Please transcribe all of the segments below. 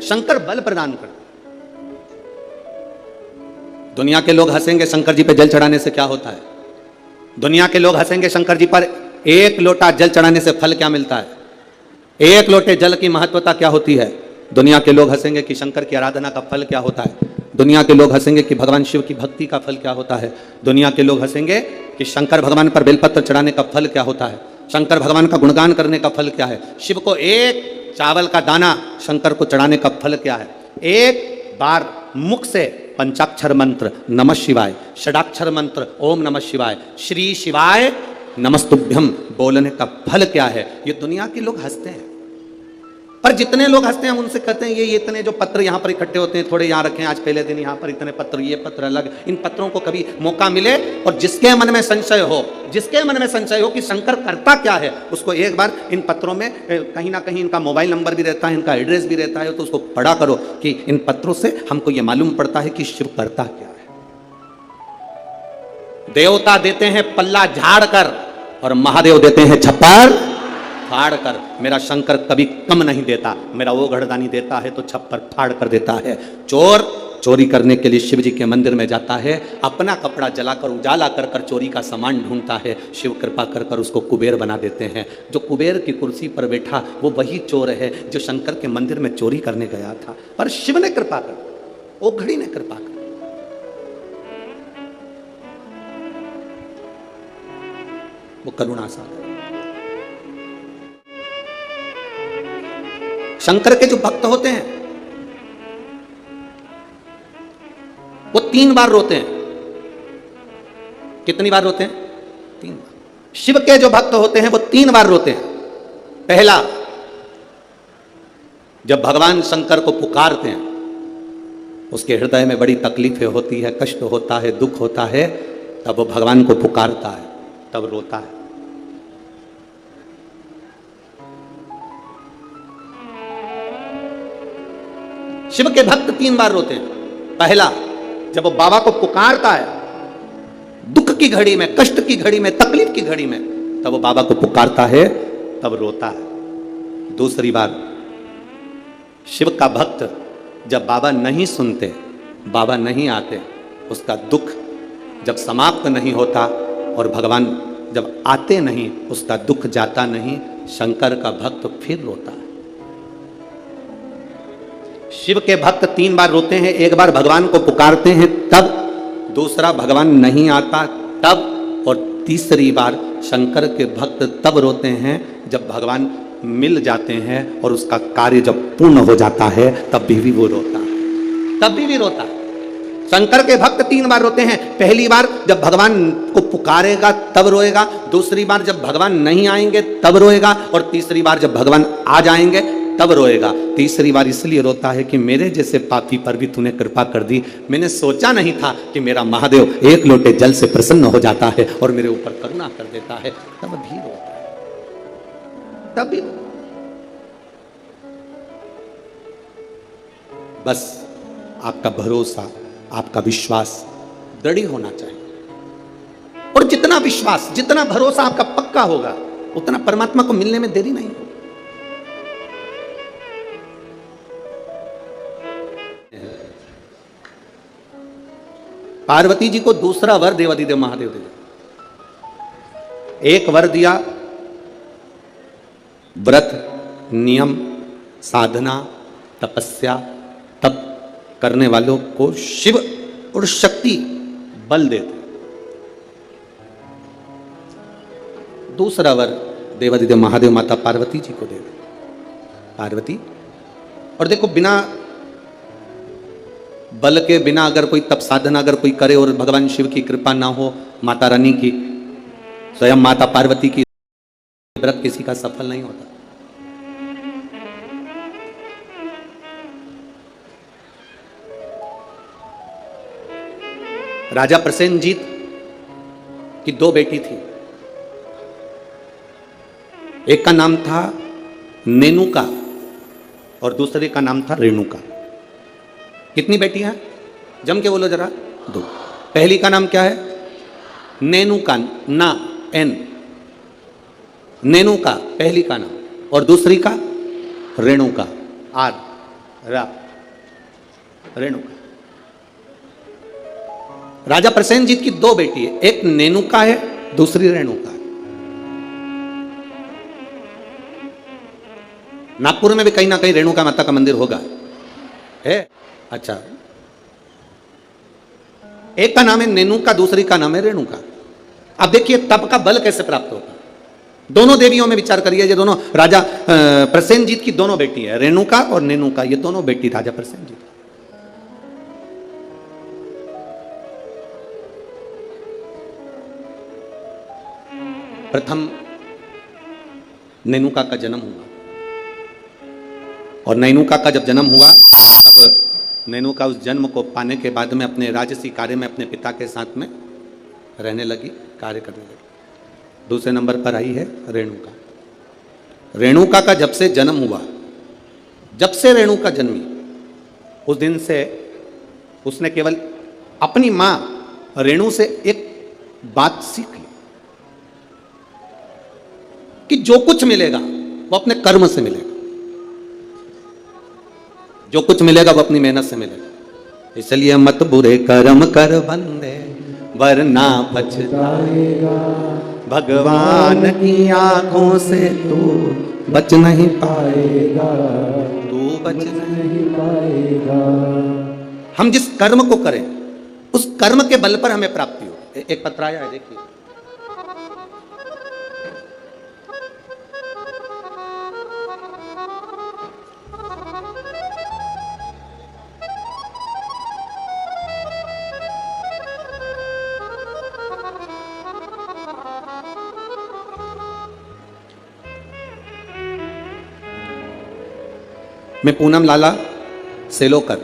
शंकर बल प्रदान करते। दुनिया के लोग हंसेंगे शंकर जी पे जल चढ़ाने से क्या होता है? दुनिया के लोग हंसेंगे शंकर जी पर एक लोटा जल चढ़ाने से फल क्या मिलता है? एक लोटे जल की महत्वता क्या होती है? दुनिया के लोग हंसेंगे कि शंकर की आराधना का फल क्या होता है। दुनिया के लोग हंसेंगे कि भगवान शिव की भक्ति का फल क्या होता है। दुनिया के लोग हंसेंगे कि शंकर भगवान पर बेलपत्र चढ़ाने का फल क्या होता है। शंकर भगवान का गुणगान करने का फल क्या है। शिव को एक चावल का दाना शंकर को चढ़ाने का फल क्या है। एक बार मुख से पंचाक्षर मंत्र नमः शिवाय, षडाक्षर मंत्र ओम नमः शिवाय, श्री शिवाय नमस्तुभ्यम बोलने का फल क्या है। ये दुनिया के लोग हंसते हैं। पर जितने लोग हंसते हैं हम उनसे कहते हैं ये इतने जो पत्र यहाँ पर इकट्ठे होते हैं, थोड़े यहाँ रखें, आज पहले दिन यहाँ पर इतने पत्र, ये पत्र अलग। इन पत्रों को कभी मौका मिले और जिसके मन में संशय हो, जिसके मन में संशय हो कि शंकर करता क्या है, उसको एक बार इन पत्रों में कहीं ना कहीं इनका मोबाइल नंबर भी रहता है, इनका एड्रेस भी रहता है, तो उसको पढ़ा करो कि इन पत्रों से हमको ये मालूम पड़ता है कि शिव करता क्या है। देवता देते हैं पल्ला झाड़ कर और महादेव देते हैं छप्पर फाड़ कर। मेरा शंकर कभी कम नहीं देता, मेरा वो घड़दानी देता है तो छप्पर फाड़ कर देता है। चोर चोरी करने के लिए शिव जी के मंदिर में जाता है, अपना कपड़ा जलाकर उजाला कर कर चोरी का सामान ढूंढता है। शिव कृपा कर कर उसको कुबेर बना देते हैं। जो कुबेर की कुर्सी पर बैठा वो वही चोर है जो शंकर के मंदिर में चोरी करने गया था। पर शिव ने कृपा कर, वो घड़ी ने कृपा कर। वो करुणा सागर। शंकर के जो भक्त होते हैं वो 3 बार रोते हैं। कितनी बार रोते हैं? 3 बार। शिव के जो भक्त होते हैं वो 3 बार रोते हैं। पहला, जब भगवान शंकर को पुकारते हैं, उसके हृदय में बड़ी तकलीफें होती है, कष्ट होता है, दुख होता है, तब वो भगवान को पुकारता है, तब रोता है। शिव के भक्त 3 बार रोते हैं। पहला, जब वो बाबा को पुकारता है दुख की घड़ी में, कष्ट की घड़ी में, तकलीफ की घड़ी में, तब वो बाबा को पुकारता है, तब रोता है। दूसरी बार, शिव का भक्त जब बाबा नहीं सुनते, बाबा नहीं आते, उसका दुख जब समाप्त नहीं होता और भगवान जब आते नहीं, उसका दुख जाता नहीं, शंकर का भक्त फिर रोता है। शिव के भक्त 3 बार रोते हैं। एक बार भगवान को पुकारते हैं तब, दूसरा भगवान नहीं आता तब, और तीसरी बार शंकर के भक्त तब रोते हैं जब भगवान मिल जाते हैं और उसका कार्य जब पूर्ण हो जाता है, तब भी वो रोता है, तब भी रोता है। शंकर के भक्त 3 बार रोते हैं। पहली बार जब भगवान को पुकारेगा तब रोएगा, दूसरी बार जब भगवान नहीं आएंगे तब रोएगा, और तीसरी बार जब भगवान आ जाएंगे तब रोएगा। तीसरी बार इसलिए रोता है कि मेरे जैसे पापी पर भी तूने कृपा कर दी। मैंने सोचा नहीं था कि मेरा महादेव एक लोटे जल से प्रसन्न हो जाता है और मेरे ऊपर करुणा कर देता है, तब भी रोता है, तब भी। बस आपका भरोसा, आपका विश्वास दृढ़ होना चाहिए, और जितना विश्वास, जितना भरोसा आपका पक्का होगा, उतना परमात्मा को मिलने में देरी नहीं होगी। पार्वती जी को दूसरा वर देवादिदेव महादेव दे। एक वर दिया व्रत, नियम, साधना, तपस्या, तप करने वालों को शिव और शक्ति बल देते। दूसरा वर देवादिदेव महादेव माता पार्वती जी को दे। पार्वती, और देखो, बिना बल के, बिना अगर कोई तप साधना अगर कोई करे और भगवान शिव की कृपा ना हो, माता रानी की, स्वयं माता पार्वती की, व्रत किसी का सफल नहीं होता। राजा प्रसेनजीत की 2 बेटी थी। एक का नाम था नेनुका और दूसरे का नाम था रेणुका। कितनी बेटियां? जम के बोलो जरा। 2। पहली का नाम क्या है? नेनुका, ना, एन, नेनुका पहली का नाम, और दूसरी का रेणुका, आर। रेणुका। राजा प्रसेनजीत की दो बेटी है, एक नेनुका है, दूसरी रेणुका है। नागपुर में भी कहीं ना कहीं रेणुका माता का मंदिर होगा, है। अच्छा, एक का नाम है नेनुका, दूसरी का नाम है रेणुका। अब देखिए तप का बल कैसे प्राप्त होता है। दोनों देवियों में विचार करिए, ये दोनों राजा प्रसेनजीत की दोनों बेटी है, रेणुका और नेनुका, ये दोनों बेटी राजा प्रसेनजीत। प्रथम नेनुका का जन्म हुआ, और नेनुका का जब जन्म हुआ तब नेनुका उस जन्म को पाने के बाद में अपने राजसी कार्य में अपने पिता के साथ में रहने लगी, कार्य करने लगी। दूसरे नंबर पर आई है रेणुका। रेणुका का जब से जन्म हुआ, जब से रेणुका जन्मी, उस दिन से उसने केवल अपनी मां रेणु से एक बात सीख ली कि जो कुछ मिलेगा वो अपने कर्म से मिलेगा, जो कुछ मिलेगा वो अपनी मेहनत से मिलेगा। इसलिए मत बुरे कर्म कर बंदे वरना पछताएगा, भगवान की आंखों से तू बच नहीं पाएगा, तू बच नहीं पाएगा। हम जिस कर्म को करें उस कर्म के बल पर हमें प्राप्ति हो। एक पत्र आया है, देखिए। मैं पूनम लाला सेलोकर,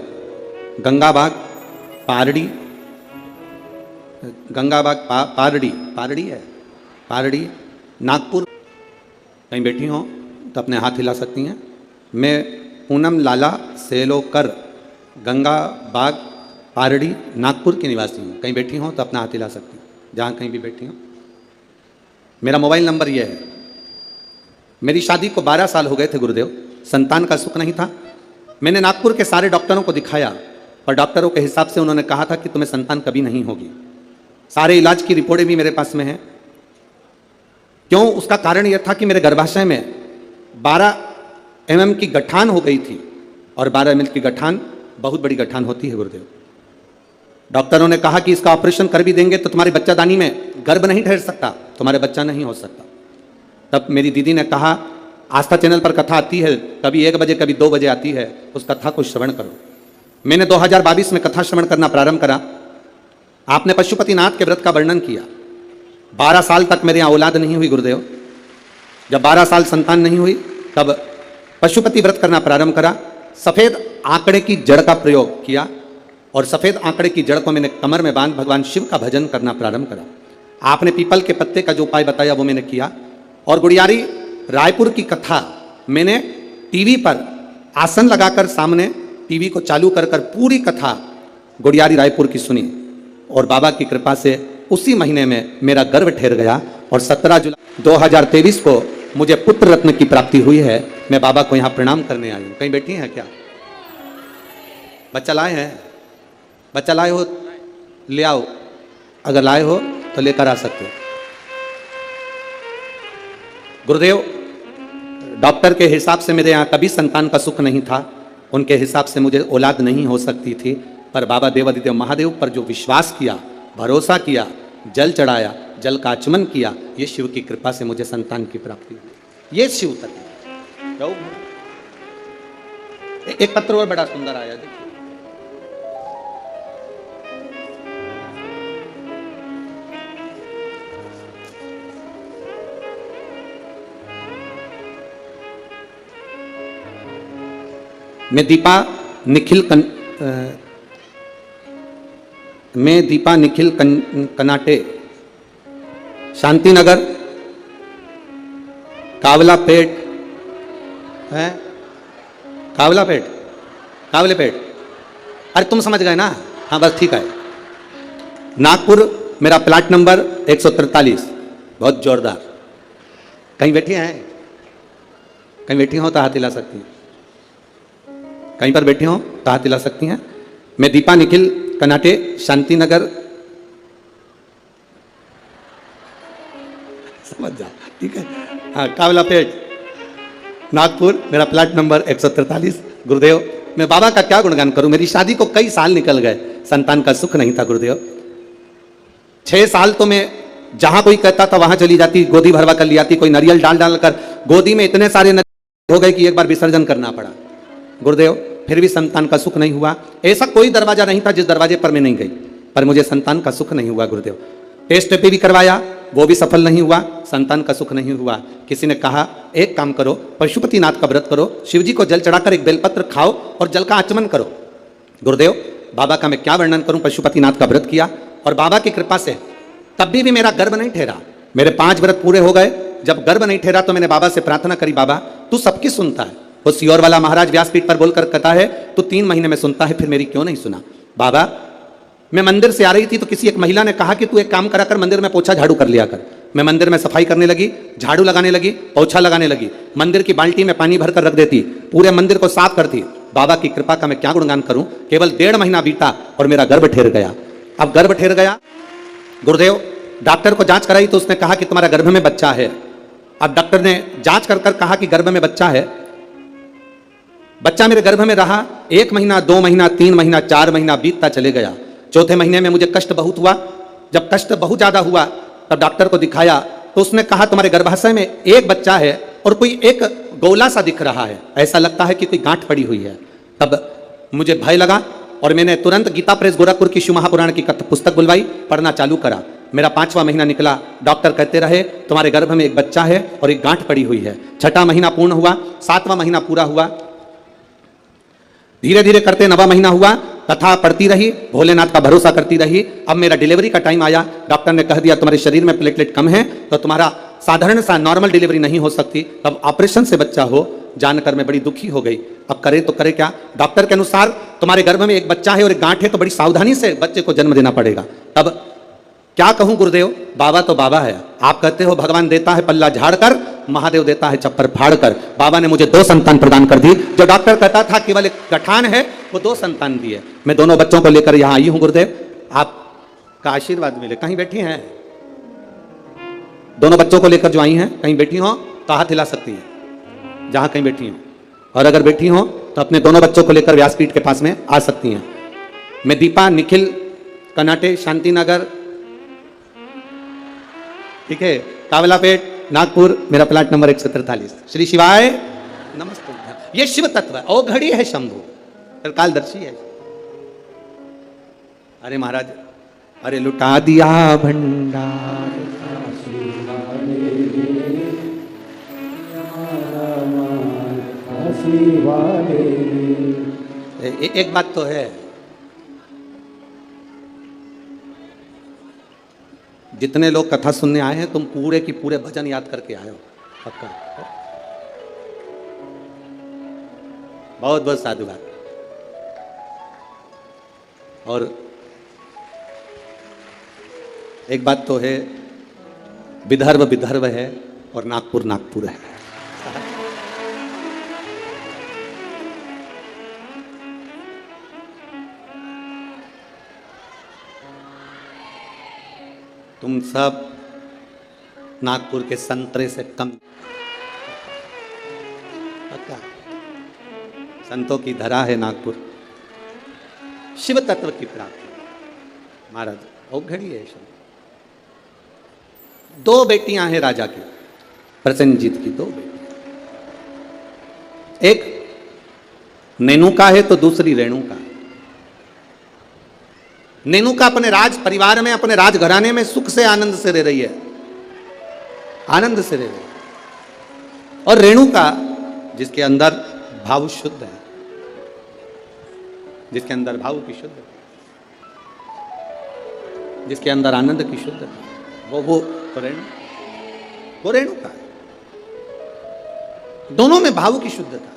गंगाबाग पारड़ी, गंगाबाग पारड़ी है, पारड़ी नागपुर। कहीं बैठी हो तो अपने हाथ हिला सकती हैं। मैं पूनम लाला सेलोकर, गंगाबाग पारड़ी नागपुर की निवासी हूँ। कहीं बैठी हो तो अपना हाथ हिला सकती हैं, जहाँ कहीं भी बैठी हो। मेरा मोबाइल नंबर यह है। मेरी शादी को 12 साल हो गए थे गुरुदेव, संतान का सुख नहीं था। मैंने नागपुर के सारे डॉक्टरों को दिखाया, पर डॉक्टरों के हिसाब से उन्होंने कहा था कि तुम्हें संतान कभी नहीं होगी। सारे इलाज की रिपोर्टें भी मेरे पास में हैं। क्यों? उसका कारण यह था कि मेरे गर्भाशय में 12 mm की गठान हो गई थी, और 12 mm की गठान बहुत बड़ी गठान होती है गुरुदेव। डॉक्टरों ने कहा कि इसका ऑपरेशन कर भी देंगे तो तुम्हारी बच्चादानी में गर्भ नहीं ठहर सकता, तुम्हारे बच्चा नहीं हो सकता। तब मेरी दीदी ने कहा, आस्था चैनल पर कथा आती है, कभी 1 बजे कभी 2 बजे आती है, उस कथा को श्रवण करो। मैंने 2022 में कथा श्रवण करना प्रारंभ करा। आपने पशुपतिनाथ के व्रत का वर्णन किया। 12 साल तक मेरे यहाँ औलाद नहीं हुई गुरुदेव। जब 12 साल संतान नहीं हुई तब पशुपति व्रत करना प्रारंभ करा। सफेद आंकड़े की जड़ का प्रयोग किया, और सफेद आंकड़े की जड़ को मैंने कमर में बांध भगवान शिव का भजन करना प्रारंभ करा। आपने पीपल के पत्ते का जो उपाय बताया वो मैंने किया, और गुड़ियारी रायपुर की कथा मैंने टीवी पर आसन लगाकर सामने टीवी को चालू कर पूरी कथा गुड़ियारी रायपुर की सुनी, और बाबा की कृपा से उसी महीने में मेरा गर्भ ठहर गया, और 17 जुलाई 2023 को मुझे पुत्र रत्न की प्राप्ति हुई है। मैं बाबा को यहाँ प्रणाम करने आई हूँ। कहीं बैठी हैं क्या? बच्चा लाए हैं? बच्चा लाए हो ले आओ, अगर लाए हो तो लेकर आ सकते हो। गुरुदेव, डॉक्टर के हिसाब से मेरे यहाँ कभी संतान का सुख नहीं था, उनके हिसाब से मुझे औलाद नहीं हो सकती थी, पर बाबा देवादिदेव महादेव पर जो विश्वास किया, भरोसा किया, जल चढ़ाया, जल का आचमन किया, ये शिव की कृपा से मुझे संतान की प्राप्ति हुई। ये शिव तक। एक पत्र और बड़ा सुंदर आया, देखिए। मैं दीपा निखिल कनाटे, शांतिनगर, कावलापेट है, कावलेपेट। अरे तुम समझ गए ना? हाँ बस ठीक है। नागपुर मेरा प्लाट नंबर 143। बहुत जोरदार। कहीं बैठी हैं? कहीं बैठी हो तो हाथ हिला सकती हैं। कहीं पर बैठी हो तो हाथ हिला सकती हैं। मैं दीपा निखिल, कनाटे, शांति नगर, समझ जाओ, ठीक है। हाँ, कावलापेट, नागपुर, मेरा प्लाट नंबर 143। गुरुदेव, मैं बाबा का क्या गुणगान करूं, मेरी शादी को कई साल निकल गए, संतान का सुख नहीं था गुरुदेव। 6 साल तो मैं जहां कोई कहता था वहां चली जाती, गोदी भरवा कर लियाती, कोई नारियल डाल डाल कर गोदी में इतने सारे हो गए कि एक बार विसर्जन करना पड़ा गुरुदेव, फिर भी संतान का सुख नहीं हुआ। ऐसा कोई दरवाजा नहीं था जिस दरवाजे पर मैं नहीं गई, पर मुझे संतान का सुख नहीं हुआ गुरुदेव। टेस्ट पे भी करवाया, वो भी सफल नहीं हुआ, संतान का सुख नहीं हुआ। किसी ने कहा एक काम करो, पशुपतिनाथ का व्रत करो, शिव जी को जल चढ़ाकर एक बेलपत्र खाओ और जल का आचमन करो। गुरुदेव, बाबा का मैं क्या वर्णन करूं, पशुपतिनाथ का व्रत किया और बाबा की कृपा से तब भी मेरा गर्भ नहीं ठहरा। मेरे 5 व्रत पूरे हो गए, जब गर्भ नहीं ठहरा तो मैंने बाबा से प्रार्थना करी, बाबा तू सबकी सुनता है। वो सियोर वाला महाराज व्यासपीठ पर बोलकर कहता है तू 3 महीने में सुनता है, फिर मेरी क्यों नहीं सुना। बाबा, मैं मंदिर से आ रही थी तो किसी एक महिला ने कहा कि तू एक काम करा कर, मंदिर में पोछा झाड़ू कर लिया कर। मैं मंदिर में सफाई करने लगी, झाड़ू लगाने लगी, पोछा लगाने लगी, मंदिर की बाल्टी में पानी भरकर रख देती, पूरे मंदिर को साफ करती। बाबा की कृपा का मैं क्या गुणगान करूं, केवल 1.5 महीना बीता और मेरा गर्भ ठहर गया। अब गर्भ ठहर गया गुरुदेव, डॉक्टर को जांच कराई तो उसने कहा कि तुम्हारा गर्भ में बच्चा है। अब डॉक्टर ने जांच कर कर कहा कि गर्भ में बच्चा है। बच्चा मेरे गर्भ में रहा 1 महीना, 2 महीना, 3 महीना, 4 महीना बीतता चले गया। 4थे महीने में मुझे कष्ट बहुत हुआ। जब कष्ट बहुत ज्यादा हुआ तब डॉक्टर को दिखाया तो उसने कहा तुम्हारे गर्भाशय में एक बच्चा है और कोई एक गोला सा दिख रहा है, ऐसा लगता है कि कोई गांठ पड़ी हुई है। तब मुझे भय लगा और मैंने तुरंत गीता प्रेस गोरखपुर की शिव महापुराण की पुस्तक बुलवाई, पढ़ना चालू करा। मेरा 5वां महीना निकला, डॉक्टर कहते रहे तुम्हारे गर्भ में एक बच्चा है और एक गांठ पड़ी हुई है। 6ठा महीना पूर्ण हुआ, 7वां महीना पूरा हुआ, धीरे धीरे करते 9वां महीना हुआ, कथा पढ़ती रही, भोलेनाथ का भरोसा करती रही। अब मेरा डिलीवरी का टाइम आया, डॉक्टर ने कह दिया तुम्हारे शरीर में प्लेटलेट कम है तो तुम्हारा साधारण सा नॉर्मल डिलीवरी नहीं हो सकती, अब ऑपरेशन से बच्चा हो। जानकर मैं बड़ी दुखी हो गई, अब करे तो करे क्या। डॉक्टर के अनुसार तुम्हारे गर्भ में एक बच्चा है और एक गांठ है तो बड़ी सावधानी से बच्चे को जन्म देना पड़ेगा। तब क्या कहूं गुरुदेव, बाबा तो बाबा है। आप कहते हो भगवान देता है पल्ला झाड़कर, महादेव देता है चप्पर फाड़कर। बाबा ने मुझे 2 संतान प्रदान कर दी। जो डॉक्टर कहता था केवल एक गठान है, वो 2 संतान दिए। मैं दोनों बच्चों को लेकर यहां आई हूं गुरुदेव, आपका आशीर्वाद मिले। कहीं बैठी हैं, दोनों बच्चों को लेकर जो आई हैं, कहीं बैठी हो तो हाथ हिला सकती है जहां कहीं बैठी हो, और अगर बैठी हो तो अपने दोनों बच्चों को लेकर व्यासपीठ के पास में आ सकती हैं। मैं दीपा निखिल, कनाटे, शांति नगर, ठीक है, कावलापेट, नागपुर, मेरा प्लाट नंबर 143। श्री शिवाय नमस्ते। ये शिव तत्व है, ओ घड़ी है शंभु, फिर कालदर्शी है। अरे महाराज, अरे लुटा दिया भंडार, एक बात तो है, जितने लोग कथा सुनने आए हैं तुम पूरे की पूरे भजन याद करके आए हो, पक्का। बहुत बहुत साधुवाद। और एक बात तो है, विदर्भ विदर्भ है और नागपुर नागपुर है। तुम सब नागपुर के संतरे से कम, पक्का। संतों की धरा है नागपुर, शिव तत्व की प्राप्ति। महाराज ओ घड़ी है। 2 बेटियां हैं राजा की, प्रसेनजीत की 2 बेटियां, एक नेनुका है तो दूसरी रेणुका। नेनुका अपने राज परिवार में, अपने राजघराने में सुख से आनंद से रह रही है, आनंद से रह रही है। और रेणुका जिसके अंदर भाव शुद्ध है, जिसके अंदर भाव की शुद्ध है, जिसके अंदर आनंद की शुद्ध है, वो रेणुका है। दोनों में भाव की शुद्धता।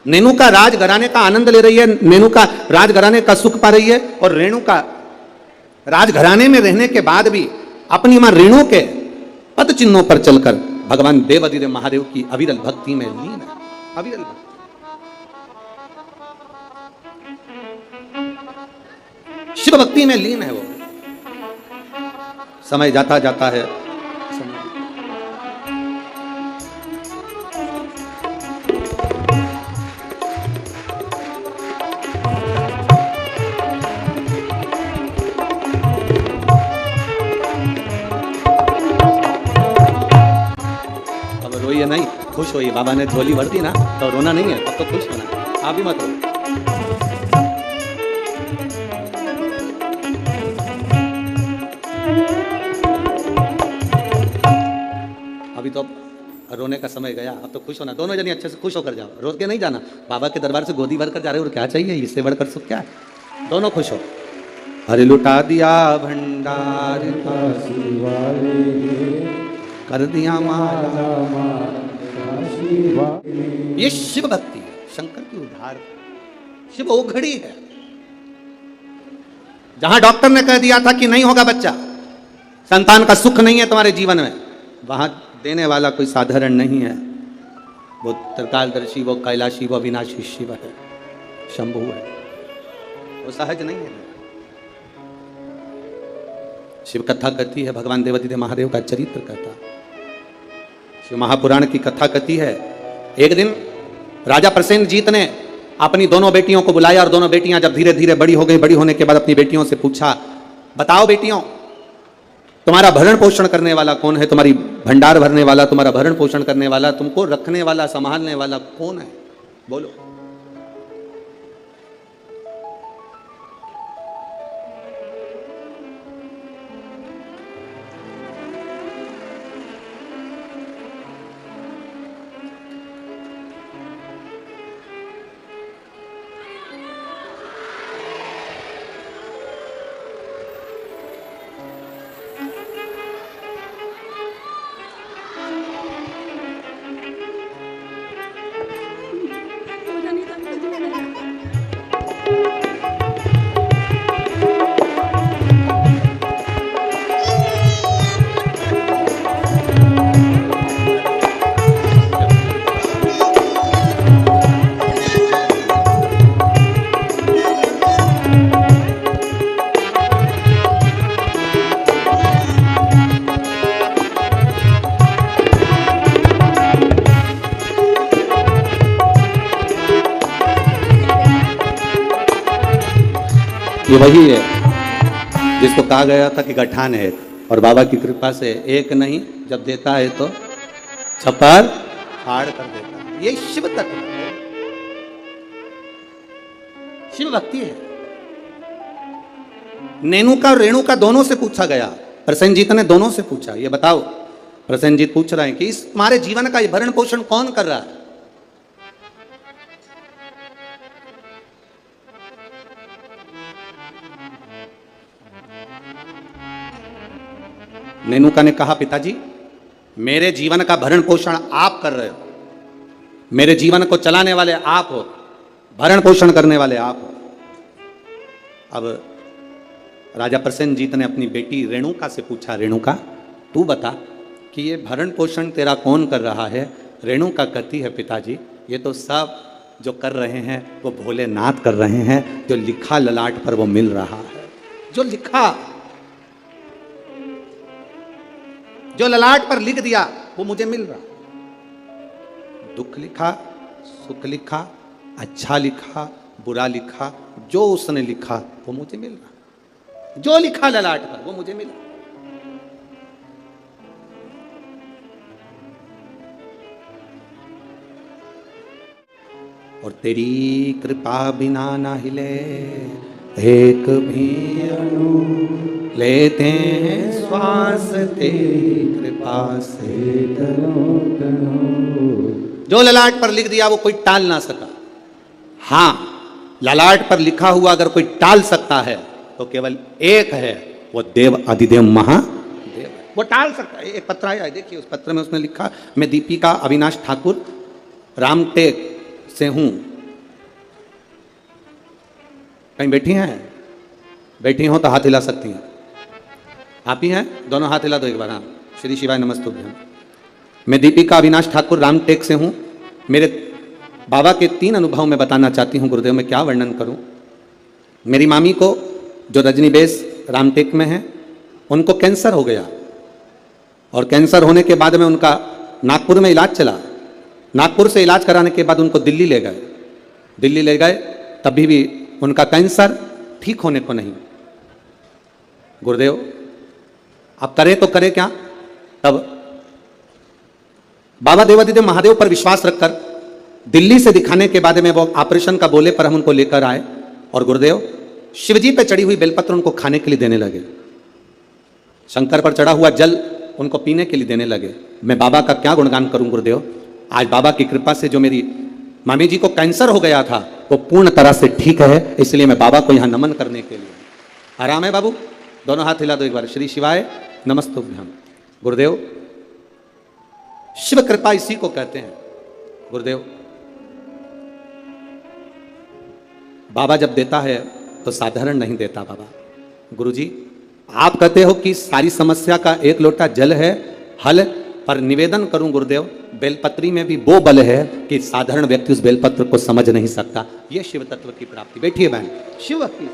नेनुका राजघराने का आनंद ले रही है, नेनुका राजघराने का सुख पा रही है, और रेणुका राजघराने में रहने के बाद भी अपनी मां रेणु के पद चिन्हों पर चलकर भगवान देवाधिदेव महादेव की अविरल भक्ति में लीन है। अविरल भक्ति। शिव भक्ति में लीन है वो। समय जाता जाता है, अब रोइए नहीं, खुश होइए। बाबा ने झोली भर दी ना तो रोना नहीं है, अब तो खुश होना। आप भी मत रो। अभी तो रोने का समय गया, अब तो खुश होना। दोनों जने अच्छे से खुश होकर जाओ, रो के नहीं जाना। बाबा के दरबार से गोदी भर कर जा रहे हो और क्या चाहिए, इससे बढ़कर सुख क्या है। दोनों खुश हो। अरे लुटा दिया भंडार कर दिया माला, ये शिव भक्ति है, शंकर की उद्धार। शिव ओघड़ी है। जहां डॉक्टर ने कह दिया था कि नहीं होगा बच्चा, संतान का सुख नहीं है तुम्हारे जीवन में, वहां देने वाला कोई साधारण नहीं है। वो त्रिकालदर्शी, वो कैलाशी, वो अविनाशी शिव है, शंभु है, वो सहज नहीं है। शिव कथा कहती है, भगवान देवादिदेव महादेव का चरित्र कहता। शिव महापुराण की कथा कहती है, एक दिन राजा प्रसेनजीत ने अपनी दोनों बेटियों को बुलाया और दोनों बेटियां जब धीरे धीरे बड़ी हो गई, बड़ी होने के बाद अपनी बेटियों से पूछा, बताओ बेटियों, तुम्हारा भरण पोषण करने वाला कौन है, तुम्हारी भंडार भरने वाला, तुम्हारा भरण पोषण करने वाला, तुमको रखने वाला, संभालने वाला कौन है, बोलो। ये वही है जिसको कहा गया था कि गठान है, और बाबा की कृपा से एक नहीं, जब देता है तो छप्पर फाड़ कर देता है। ये शिव तत्व है, शिव भक्ति है। नेनुका और रेणुका दोनों से पूछा गया, प्रसेनजीत ने दोनों से पूछा, ये बताओ। प्रसेनजीत पूछ रहे हैं कि इस तुम्हारे जीवन का ये भरण पोषण कौन कर रहा है। नेनुका ने कहा, पिताजी मेरे जीवन का भरण पोषण आप कर रहे हो, मेरे जीवन को चलाने वाले आप हो, भरण पोषण करने वाले आप हो। अब राजा प्रसेनजीत ने अपनी बेटी रेणुका से पूछा, रेणुका तू बता कि ये भरण पोषण तेरा कौन कर रहा है। रेणुका कहती है, पिताजी ये तो सब जो कर रहे हैं वो भोलेनाथ कर रहे हैं, जो लिखा ललाट पर वो मिल रहा है, जो लिखा, जो ललाट पर लिख दिया वो मुझे मिल रहा। दुख लिखा, सुख लिखा, अच्छा लिखा, बुरा लिखा, जो उसने लिखा वो मुझे मिल रहा। जो लिखा ललाट पर वो मुझे मिला। और तेरी कृपा बिना ना हिले एक भी अणु, लेते हैं श्वास तेरी कृपा से तनो तनो। जो ललाट पर लिख दिया वो कोई टाल ना सका। हाँ, ललाट पर लिखा हुआ अगर कोई टाल सकता है तो केवल एक है, वो देव अधिदेव महादेव है, वो टाल सकता है। एक पत्र आया है, देखिए उस पत्र में उसने लिखा, मैं दीपिका अविनाश ठाकुर रामटेक से हूं। कहीं बैठी हैं? बैठी हो तो हाथ हिला सकती हैं। आप ही हैं? दोनों हाथ हिला दो एक बार। हाँ, श्री शिवाय नमस्तुभ्यं। मैं दीपिका अविनाश ठाकुर रामटेक से हूँ। मेरे बाबा के 3 अनुभव मैं बताना चाहती हूँ गुरुदेव, में क्या वर्णन करूँ। मेरी मामी को जो रजनीबेस रामटेक में है, उनको कैंसर हो गया और कैंसर होने के बाद में उनका नागपुर में इलाज चला। नागपुर से इलाज कराने के बाद उनको दिल्ली ले गए। दिल्ली ले गए तभी भी उनका कैंसर ठीक होने को नहीं। गुरुदेव अब करें तो करें क्या? तब बाबा देवादिदेव महादेव पर विश्वास रखकर दिल्ली से दिखाने के बाद में वो ऑपरेशन का बोले पर हम उनको लेकर आए और गुरुदेव शिवजी पे चढ़ी हुई बेलपत्र उनको खाने के लिए देने लगे। शंकर पर चढ़ा हुआ जल उनको पीने के लिए देने लगे। मैं बाबा का क्या गुणगान करूं गुरुदेव। आज बाबा की कृपा से जो मेरी मामी जी को कैंसर हो गया था वो पूर्ण तरह से ठीक है, इसलिए मैं बाबा को यहाँ नमन करने के लिए। आराम है बाबू? दोनों हाथ हिला दो एक बार। श्री शिवाय नमस्तुभ्यम। गुरुदेव शिव कृपा इसी को कहते हैं। गुरुदेव बाबा जब देता है तो साधारण नहीं देता बाबा। गुरुजी आप कहते हो कि सारी समस्या का एक लोटा जल है हल, पर निवेदन करूं गुरुदेव बेलपत्री में भी वो बल है कि साधारण व्यक्ति उस बेलपत्र को समझ नहीं सकता। ये शिव तत्व की प्राप्ति। बैठिए बहन। शिव की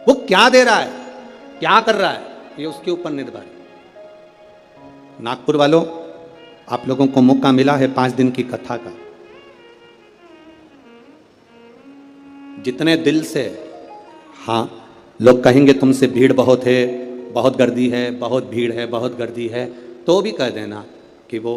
वो क्या दे रहा है, क्या कर रहा है, ये उसके ऊपर निर्भर है। नागपुर वालों, आप लोगों को मौका मिला है 5 दिन की कथा का। जितने दिल से, हाँ लोग कहेंगे तुमसे भीड़ बहुत है, बहुत गर्दी है, बहुत भीड़ है, बहुत गर्दी है, तो भी कह देना कि वो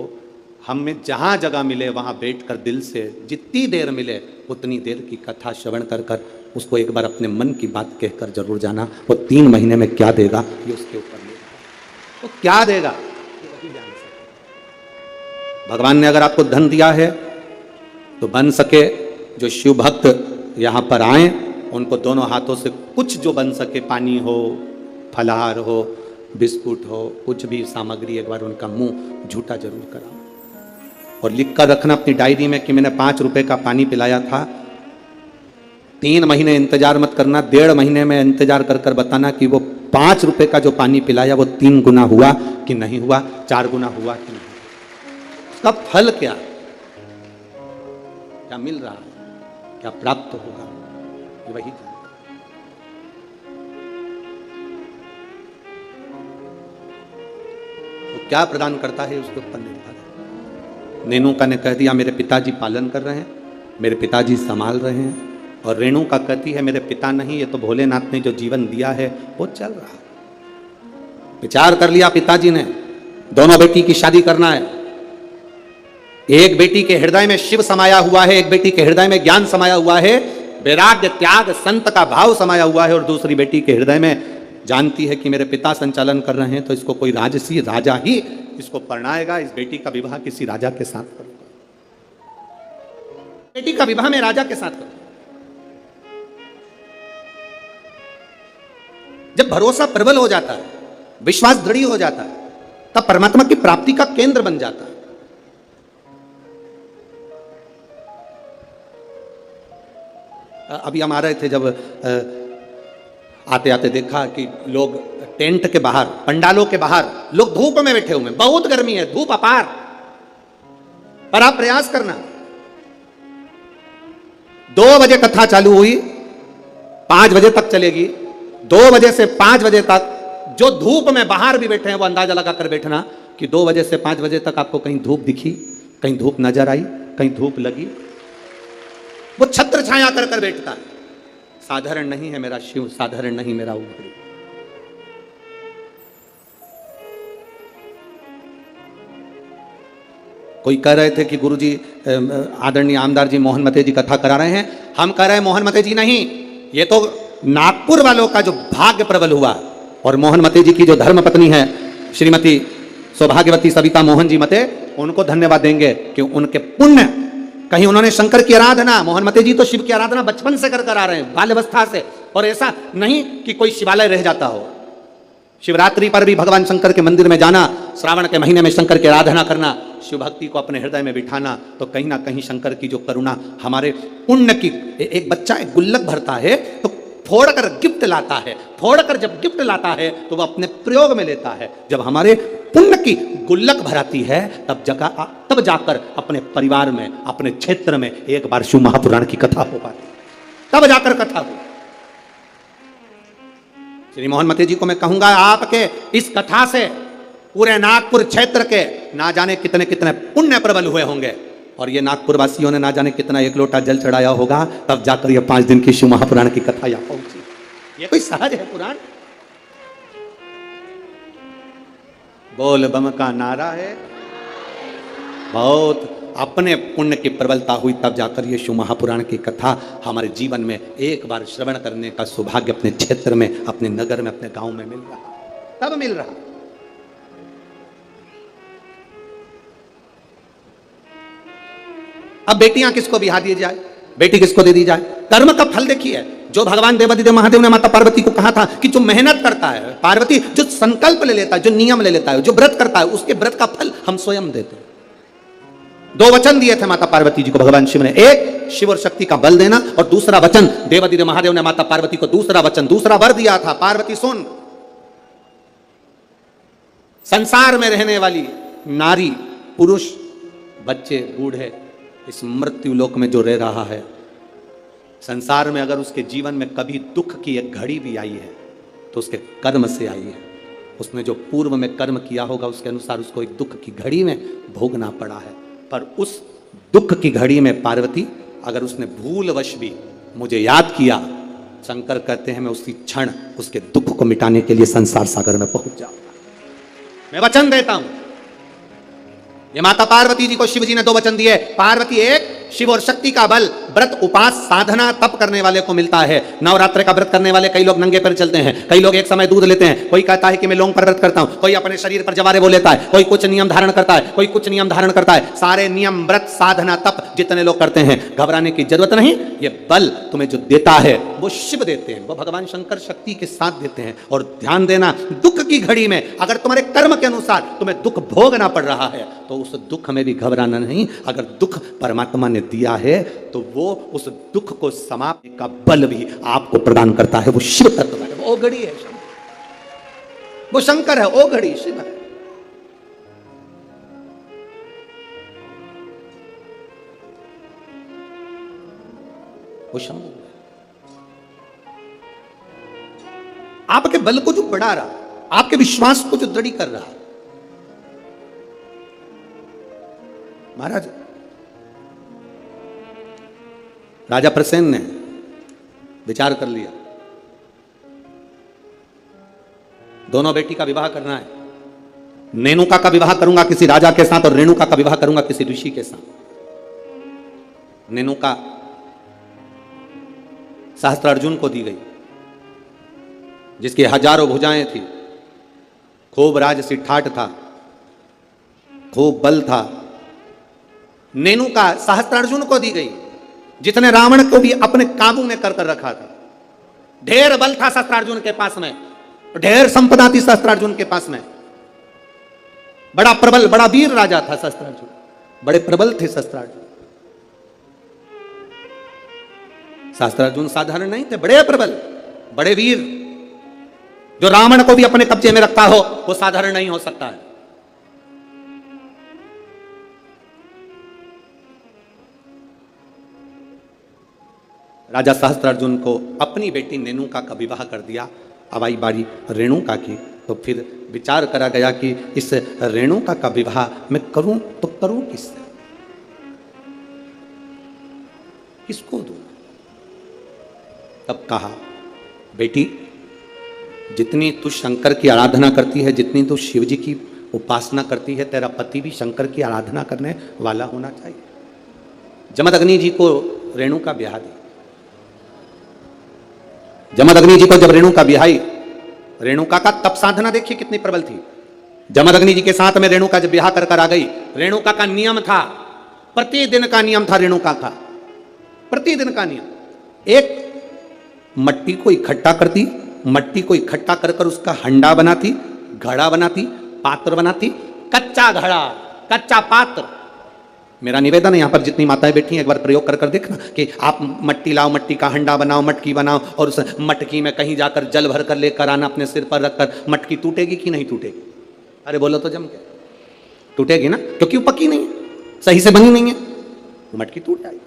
हमें जहाँ जगह मिले वहाँ बैठकर दिल से जितनी देर मिले उतनी देर की कथा श्रवण कर कर उसको एक बार अपने मन की बात कहकर जरूर जाना। वो 3 महीने में क्या देगा ये उसके ऊपर नहीं, वो क्या देगा वही जान सकते। भगवान ने अगर आपको धन दिया है तो बन सके जो शिव भक्त यहाँ पर आए उनको दोनों हाथों से कुछ जो बन सके, पानी हो, फलाहार हो, बिस्कुट हो, कुछ भी सामग्री एक बार उनका मुंह झूठा जरूर कराओ और लिख कर रखना अपनी डायरी में कि मैंने 5 रुपए का पानी पिलाया था। 3 महीने इंतजार मत करना, 1.5 महीने में इंतजार कर कर बताना कि वो 5 रुपए का जो पानी पिलाया वो 3 गुना हुआ कि नहीं हुआ, 4 गुना हुआ कि नहीं, उसका फल क्या, क्या मिल रहा है, क्या प्राप्त होगा, वही तो क्या प्रदान करता है उसके ऊपर निर्भर है। नेनुका ने कह दिया मेरे पिताजी पालन कर रहे हैं, मेरे पिताजी संभाल रहे हैं, और रेणुका कहती है मेरे पिता नहीं, ये तो भोलेनाथ ने जो जीवन दिया है वो चल रहा है। विचार कर लिया पिताजी ने, दोनों बेटी की शादी करना है। एक बेटी के हृदय में शिव समाया हुआ है, एक बेटी के हृदय में ज्ञान समाया हुआ है, वैराग्य त्याग संत का भाव समाया हुआ है, और दूसरी बेटी के हृदय में जानती है कि मेरे पिता संचालन कर रहे हैं तो इसको कोई राजसी राजा ही इसको परणाएगा, इस बेटी का विवाह किसी राजा के साथ करूंगा, बेटी का विवाह में राजा के साथ करूंगा। जब भरोसा प्रबल हो जाता है, विश्वास दृढ़ हो जाता है, तब परमात्मा की प्राप्ति का केंद्र बन जाता है। अभी हम आ रहे थे, जब आते आते देखा कि लोग टेंट के बाहर, पंडालों के बाहर लोग धूप में बैठे हुए हैं, बहुत गर्मी है, धूप अपार, पर आप प्रयास करना। 2 बजे कथा चालू हुई, 5 बजे तक चलेगी, 2 बजे से 5 बजे तक जो धूप में बाहर भी बैठे हैं वो अंदाजा लगाकर बैठना कि 2 बजे से 5 बजे तक आपको कहीं धूप दिखी, कहीं धूप नजर आई, कहीं धूप लगी, वो छत्र छाया कर कर बैठता है। साधारण नहीं है मेरा शिव, साधारण नहीं मेरा ऊपरी। कोई कह रहे थे कि गुरुजी आदरणीय आमदार जी मोहन मते जी कथा करा रहे हैं, हम कह रहे हैं मोहन मते जी नहीं, ये तो नागपुर वालों का जो भाग्य प्रबल हुआ, और मोहन मते जी की जो धर्म पत्नी है श्रीमती सौभाग्यवती सविता मोहन जी मते, उनको धन्यवाद देंगे कि उनके पुण्य, कहीं उन्होंने शंकर की आराधना, मोहन मते जी तो शिव की आराधना बचपन से कर आ रहे हैं, बाल्यावस्था से, और ऐसा नहीं कि कोई शिवालय रह जाता हो। शिवरात्रि पर भी भगवान शंकर के मंदिर में जाना, श्रावण के महीने में शंकर की आराधना करना, शिव भक्ति को अपने हृदय में बिठाना, तो कहीं ना कहीं शंकर की जो करुणा हमारे पुण्य की। एक बच्चा एक गुल्लक भरता है तो फोड़कर गिफ्ट लाता है, फोड़कर जब गिफ्ट लाता है तो वह अपने प्रयोग में लेता है। जब हमारे पुण्य की गुल्लक भराती है तब जाकर अपने परिवार में, अपने क्षेत्र में एक बार शिव महापुराण की कथा हो पाती, तब जाकर कथा हो। श्री मोहन मते जी को मैं कहूंगा, आपके इस कथा से पूरे नागपुर क्षेत्र के ना जाने कितने कितने पुण्य प्रबल हुए होंगे, और ये नागपुर वासियों ने ना जाने कितना एक लोटा जल चढ़ाया होगा, तब जाकर ये 5 दिन की शिव महापुराण की कथा यहाँ पहुंची। ये कोई सहज है पुराण? बोल बम का नारा है, बहुत अपने पुण्य की प्रबलता हुई, तब जाकर ये शिव महापुराण की कथा हमारे जीवन में एक बार श्रवण करने का सौभाग्य अपने क्षेत्र में, अपने नगर में, अपने गांव में मिल रहा, तब मिल रहा। अब बेटियां किसको बिहा दी जाए, बेटी किसको दे दी जाए? कर्म का फल देखिए, जो भगवान देवादिदेव महादेव ने माता पार्वती को कहा था कि जो मेहनत करता है, पार्वती जो संकल्प ले लेता है, जो नियम ले लेता है, जो व्रत करता है, उसके व्रत का फल हम स्वयं देते हैं। 2 वचन दिए थे माता पार्वती जी को भगवान शिव ने, एक शिव और शक्ति का बल देना, और दूसरा वचन देवादिदेव महादेव ने माता पार्वती को दूसरा वचन, दूसरा वर दिया था, पार्वती सुन, संसार में रहने वाली नारी, पुरुष, बच्चे, बूढ़े, इस मृत्यु लोक में जो रह रहा है, संसार में अगर उसके जीवन में कभी दुख की एक घड़ी भी आई है तो उसके कर्म से आई है। उसने जो पूर्व में कर्म किया होगा उसके अनुसार उसको एक दुख की घड़ी में भोगना पड़ा है। पर उस दुख की घड़ी में पार्वती, अगर उसने भूलवश भी मुझे याद किया, शंकर कहते हैं मैं उसी क्षण उसके दुख को मिटाने के लिए संसार सागर में पहुंच जाऊंगा। मैं वचन देता हूं। ये माता पार्वती जी को शिव जी ने 2 वचन दिए। पार्वती, एक शिव और शक्ति का बल व्रत उपास साधना तप करने वाले को मिलता है। नवरात्र का व्रत करने वाले कई लोग नंगे पैर चलते हैं, कई लोग एक समय दूध लेते हैं, कोई कहता है कि मैं लौंग पर व्रत करता हूं, कोई अपने शरीर पर जवारे वो लेता है, कोई कुछ नियम धारण करता है, कोई कुछ नियम धारण करता है। सारे नियम व्रत साधना तप जितने लोग करते हैं, घबराने की जरूरत नहीं। ये बल तुम्हें जो देता है वो शिव देते हैं, वो भगवान शंकर शक्ति के साथ देते हैं। और ध्यान देना, दुख की घड़ी में अगर तुम्हारे कर्म के अनुसार तुम्हें दुख भोगना पड़ रहा है तो उस दुख में भी घबराना नहीं। अगर दुख परमात्मा ने दिया है तो वो उस दुख को समाप्ति का बल भी आपको प्रदान करता है। वो शिव तत्व है, वो घड़ी है, वो शंकर है, वो घड़ी शिव है। वो शंभु है। आपके बल को जो बढ़ा रहा, आपके विश्वास को जो दृढ़ कर रहा। महाराज राजा प्रसेन ने विचार कर लिया, दोनों बेटी का विवाह करना है। नेनुका का विवाह करूंगा किसी राजा के साथ और रेणुका का विवाह करूंगा किसी ऋषि के साथ। नेनुका सहस्त्रार्जुन को दी गई, जिसकी हजारों भुजाएं थी, खूब राजसी ठाठ था, खूब बल था। नेनुका सहस्त्रार्जुन को दी गई, जितने रावण को भी अपने काबू में कर रखा था। ढेर बल था सहस्त्रार्जुन के पास में, ढेर संपदा थी सहस्त्रार्जुन के पास में। बड़ा प्रबल, बड़ा वीर राजा था सहस्त्रार्जुन, बड़े प्रबल थे सहस्त्रार्जुन। सहस्त्रार्जुन साधारण नहीं थे, बड़े प्रबल, बड़े वीर। जो रावण को भी अपने कब्जे में रखता हो वो साधारण नहीं हो सकता है। राजा सहस्त्रार्जुन को अपनी बेटी नेनुका का विवाह कर दिया। अब आई बारी रेणुका की, तो फिर विचार करा गया कि इस रेणुका का विवाह मैं करूं तो करूं किससे, किसको दूं? तब कहा, बेटी जितनी तू शंकर की आराधना करती है, जितनी तू शिव जी की उपासना करती है, तेरा पति भी शंकर की आराधना करने वाला होना चाहिए। जमदग्नि जी को रेणुका ब्याह दी। जमदग्नि जी को जब रेणुका ब्याही, रेणुका का तप साधना देखिए कितनी प्रबल थी। जमदग्नि जी के साथ में रेणुका जब ब्याह कर आ गई, रेणुका का नियम था, प्रतिदिन का नियम था रेणुका का, प्रतिदिन का नियम। एक मट्टी को इकट्ठा करती, मट्टी को इकट्ठा कर कर उसका हंडा बनाती, घड़ा बनाती, पात्र बनाती, कच्चा घड़ा, कच्चा पात्र। मेरा निवेदन है, यहां पर जितनी माताएं बैठी हैं, एक बार प्रयोग कर कर देखना कि आप मट्टी लाओ, मट्टी का हंडा बनाओ, मटकी बनाओ, और उस मटकी में कहीं जाकर जल भर कर लेकर आना, अपने सिर पर रखकर। मटकी टूटेगी कि नहीं टूटेगी? अरे बोलो तो जम के, टूटेगी ना, क्योंकि वो पकी नहीं है, सही से बनी नहीं है, मटकी टूट जाएगी।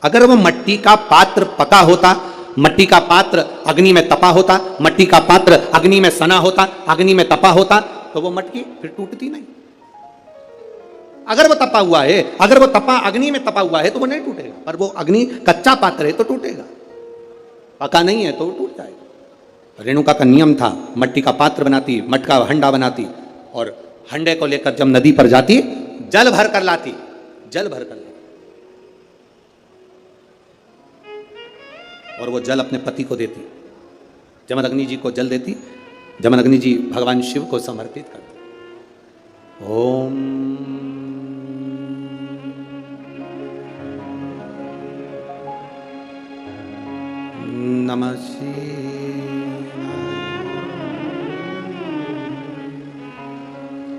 अगर वो मट्टी का पात्र पका होता, मट्टी का पात्र अग्नि में तपा होता, मट्टी का पात्र अग्नि में सना होता, अग्नि में तपा होता, तो वो मटकी फिर टूटती नहीं। अगर वो तपा हुआ है, अगर वो तपा अग्नि में तपा हुआ है तो वो नहीं टूटेगा, पर वो अग्नि कच्चा पात्र है तो टूटेगा, पका नहीं है तो वो टूट जाएगा। रेणुका का नियम था, मट्टी का पात्र बनाती, मटका हंडा बनाती और हंडे को लेकर जब नदी पर जाती जल भर कर लाती, जल भर कर लाती और वो जल अपने पति को देती। जमदग्नि जी को जल देती, जमदग्नि जी भगवान शिव को समर्पित करते। ओम नमः शिवाय।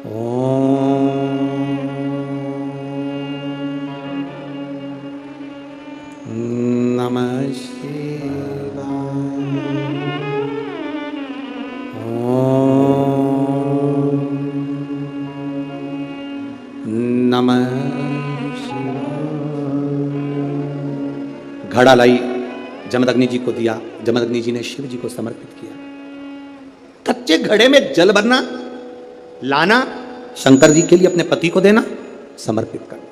ओम नमः शिवाय। ओम नमः शिवाय। घड़ा लाई, जमदग्नि जी को दिया, जमदग्नि जी ने शिव जी को समर्पित किया। कच्चे घड़े में जल भरना, लाना, शंकर जी के लिए अपने पति को देना, समर्पित करना।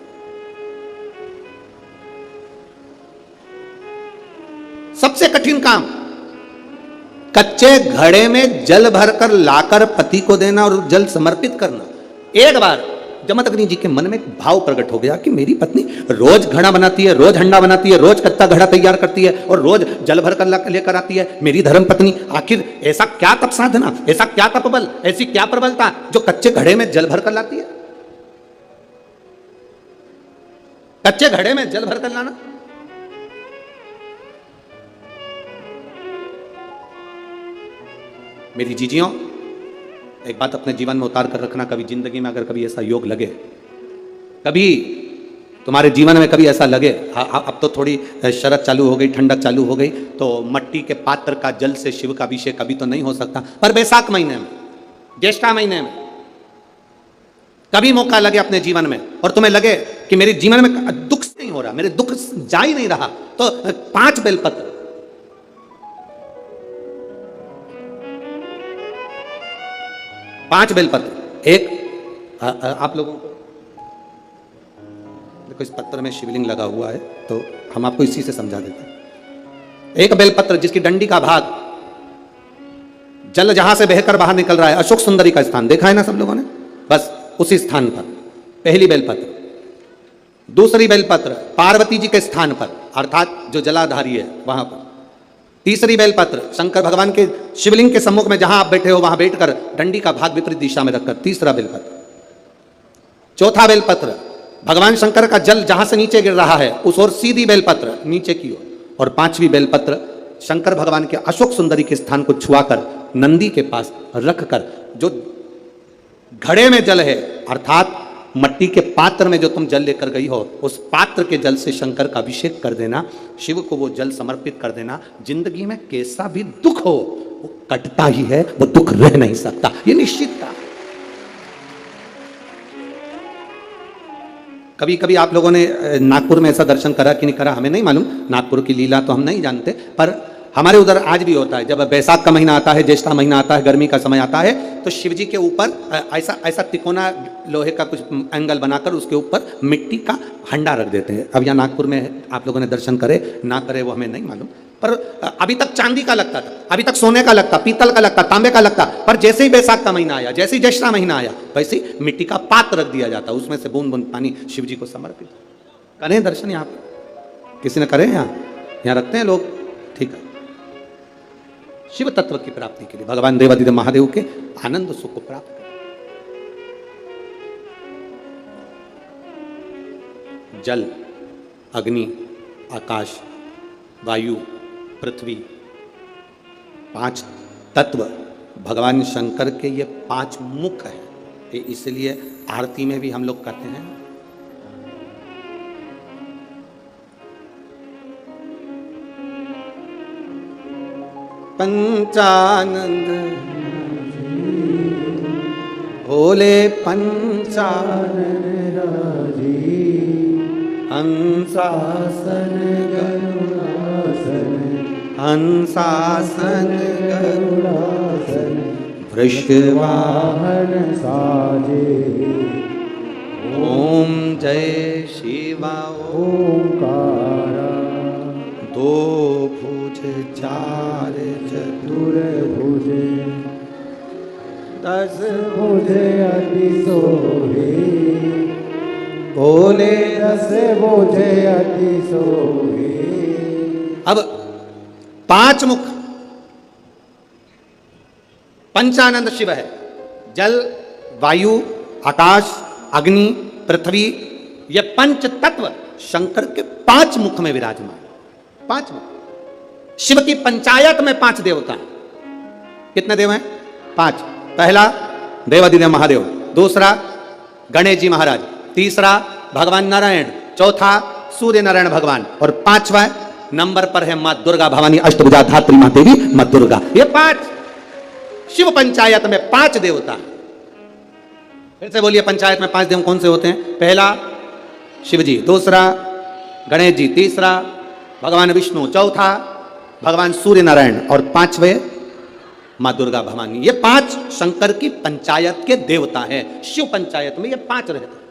सबसे कठिन काम, कच्चे घड़े में जल भरकर लाकर पति को देना और जल समर्पित करना। एक बार जमदग्नि जी के मन में एक भाव प्रकट हो गया कि मेरी पत्नी रोज घड़ा बनाती है, रोज हंडा बनाती है, रोज कच्चा घड़ा तैयार करती है और रोज जल भर कर लेकर आती है। मेरी धर्म पत्नी, आखिर ऐसा क्या तप साधना, ऐसा क्या तपबल, ऐसी क्या प्रबलता जो कच्चे घड़े में जल भर कर लाती है? कच्चे घड़े में जल भर कर लाना। मेरी जीजियों, एक बात अपने जीवन में उतार कर रखना, कभी जिंदगी में अगर कभी ऐसा योग लगे, कभी तुम्हारे जीवन में कभी ऐसा लगे, अब तो थोड़ी शरद चालू हो गई, ठंडक चालू हो गई, तो मट्टी के पात्र का जल से शिव का अभिषेक कभी तो नहीं हो सकता, पर बैसाख महीने में, ज्येष्ठा महीने में कभी मौका लगे अपने जीवन में और तुम्हें लगे कि मेरे जीवन में दुख नहीं हो रहा, मेरे दुख जा ही नहीं रहा, तो 5 बेलपत्र, 5 बेलपत्र। एक आप लोगों को देखो, इस पत्र में शिवलिंग लगा हुआ है तो हम आपको इसी से समझा देते हैं। एक बेलपत्र जिसकी डंडी का भाग जल जहां से बहकर बाहर निकल रहा है, अशोक सुंदरी का स्थान देखा है ना सब लोगों ने, बस उसी स्थान पर पहली बेलपत्र। दूसरी बेलपत्र पार्वती जी के स्थान पर, अर्थात जो जलाधारी है वहां पर। तीसरी बेलपत्र शंकर भगवान के शिवलिंग के सम्मुख में जहां आप बैठे हो वहां बैठकर डंडी का भाग विपरीत दिशा में रखकर, तीसरा बेलपत्र। चौथा बेलपत्र भगवान शंकर का जल जहां से नीचे गिर रहा है उस ओर सीधी बेलपत्र नीचे की ओर। और 5वीं बेलपत्र शंकर भगवान के अशोक सुंदरी के स्थान को छुआकर नंदी के पास रखकर, जो घड़े में जल है अर्थात मट्टी के पात्र में जो तुम जल लेकर गई हो, उस पात्र के जल से शंकर का अभिषेक कर देना, शिव को वो जल समर्पित कर देना। जिंदगी में कैसा भी दुख हो वो कटता ही है, वो दुख रह नहीं सकता, ये निश्चित था। कभी कभी आप लोगों ने नागपुर में ऐसा दर्शन करा कि नहीं करा हमें नहीं मालूम, नागपुर की लीला तो हम नहीं जानते, पर हमारे उधर आज भी होता है। जब बैसाख का महीना आता है, ज्येष्ठा महीना आता है, गर्मी का समय आता है, तो शिव जी के ऊपर ऐसा तिकोना लोहे का कुछ एंगल बनाकर उसके ऊपर मिट्टी का हंडा रख देते हैं। अब यहाँ नागपुर में आप लोगों ने दर्शन करे ना करे वो हमें नहीं मालूम, पर अभी तक चांदी का लगता था, अभी तक सोने का लगता, पीतल का लगता, तांबे का लगता, पर जैसे ही बैसाख का महीना आया, जैसे ही ज्येष्ठा महीना आया, वैसे ही मिट्टी का पात्र रख दिया जाता, उसमें से बूंद बूंद पानी शिव जी को समर्पित। करें दर्शन यहाँ पे, किसी ने करे यहाँ रखते हैं लोग, ठीक है। शिव तत्व की प्राप्ति के लिए भगवान देवादिदेव महादेव के आनंद सुख को प्राप्त करें। जल, अग्नि, आकाश, वायु, पृथ्वी, 5 तत्व भगवान शंकर के ये 5 मुख है। इसलिए आरती में भी हम लोग कहते हैं पंचानंद भोले पंचानन हंसासन गरुड़ासन हंसासन गरुड़ासन वृषवाहन वाहन साजे। ओम जय शिवा ओंकारा दो भुज चार चतुर भुजे 10 भुजे अति सोहे। बोले 10 भुजे अति सोहे। अब 5 मुख पंचानंद शिव है। जल, वायु, आकाश, अग्नि, पृथ्वी, ये पंच तत्व शंकर के 5 मुख में विराजमान। 5 मुख। शिव की पंचायत में 5 देवता हैं। कितने देव हैं? 5। पहला देवाधिदेव महादेव, दूसरा गणेश जी महाराज, तीसरा भगवान नारायण, चौथा सूर्य नारायण भगवान, और 5वां नंबर पर है मां दुर्गा भवानी अष्टभुजा धात्री मां देवी मां दुर्गा। ये 5 शिव पंचायत में 5 देवता। फिर से बोलिए, पंचायत में 5 देव कौन से होते हैं? पहला शिव जी, दूसरा गणेश जी, तीसरा भगवान विष्णु, चौथा भगवान सूर्य नारायण, और 5वें मां दुर्गा भवानी। ये 5 शंकर की पंचायत के देवता हैं। शिव पंचायत में ये 5 रहते हैं।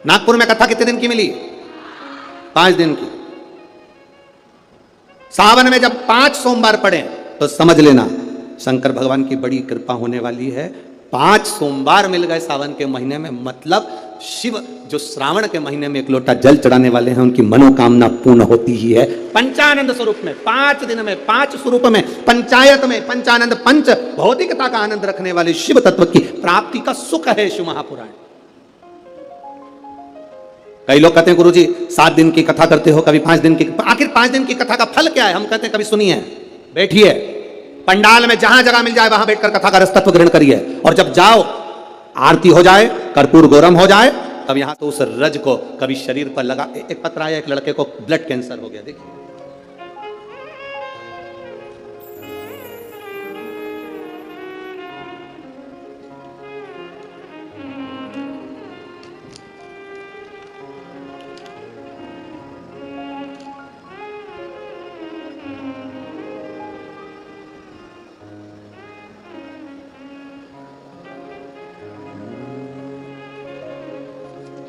नागपुर में कथा कितने दिन की मिली? 5 दिन की। सावन में जब 5 सोमवार पड़े तो समझ लेना शंकर भगवान की बड़ी कृपा होने वाली है। 5 सोमवार मिल गए सावन के महीने में, मतलब शिव जो श्रावण के महीने में 1 लोटा जल चढ़ाने वाले हैं उनकी मनोकामना पूर्ण होती ही है। पंचानंद स्वरूप में 5 दिन में 5 स्वरूप में पंचायत में पंचानंद पंच भौतिकता का आनंद रखने वाले शिव तत्व की प्राप्ति का सुख है शिव महापुराण। कई लोग कहते हैं गुरुजी 7 दिन की कथा करते हो, कभी 5 दिन की। आखिर 5 दिन की कथा का फल क्या है? हम कहते हैं कभी सुनिए, बैठिए पंडाल में जहां जगह मिल जाए वहां बैठकर कथा का रस तत्व ग्रहण करिए, और जब जाओ आरती हो जाए, कर्पूर गौरम हो जाए, तब यहां तो उस रज को कभी शरीर पर लगा। एक पत्र आया, एक लड़के को ब्लड कैंसर हो गया, देखिए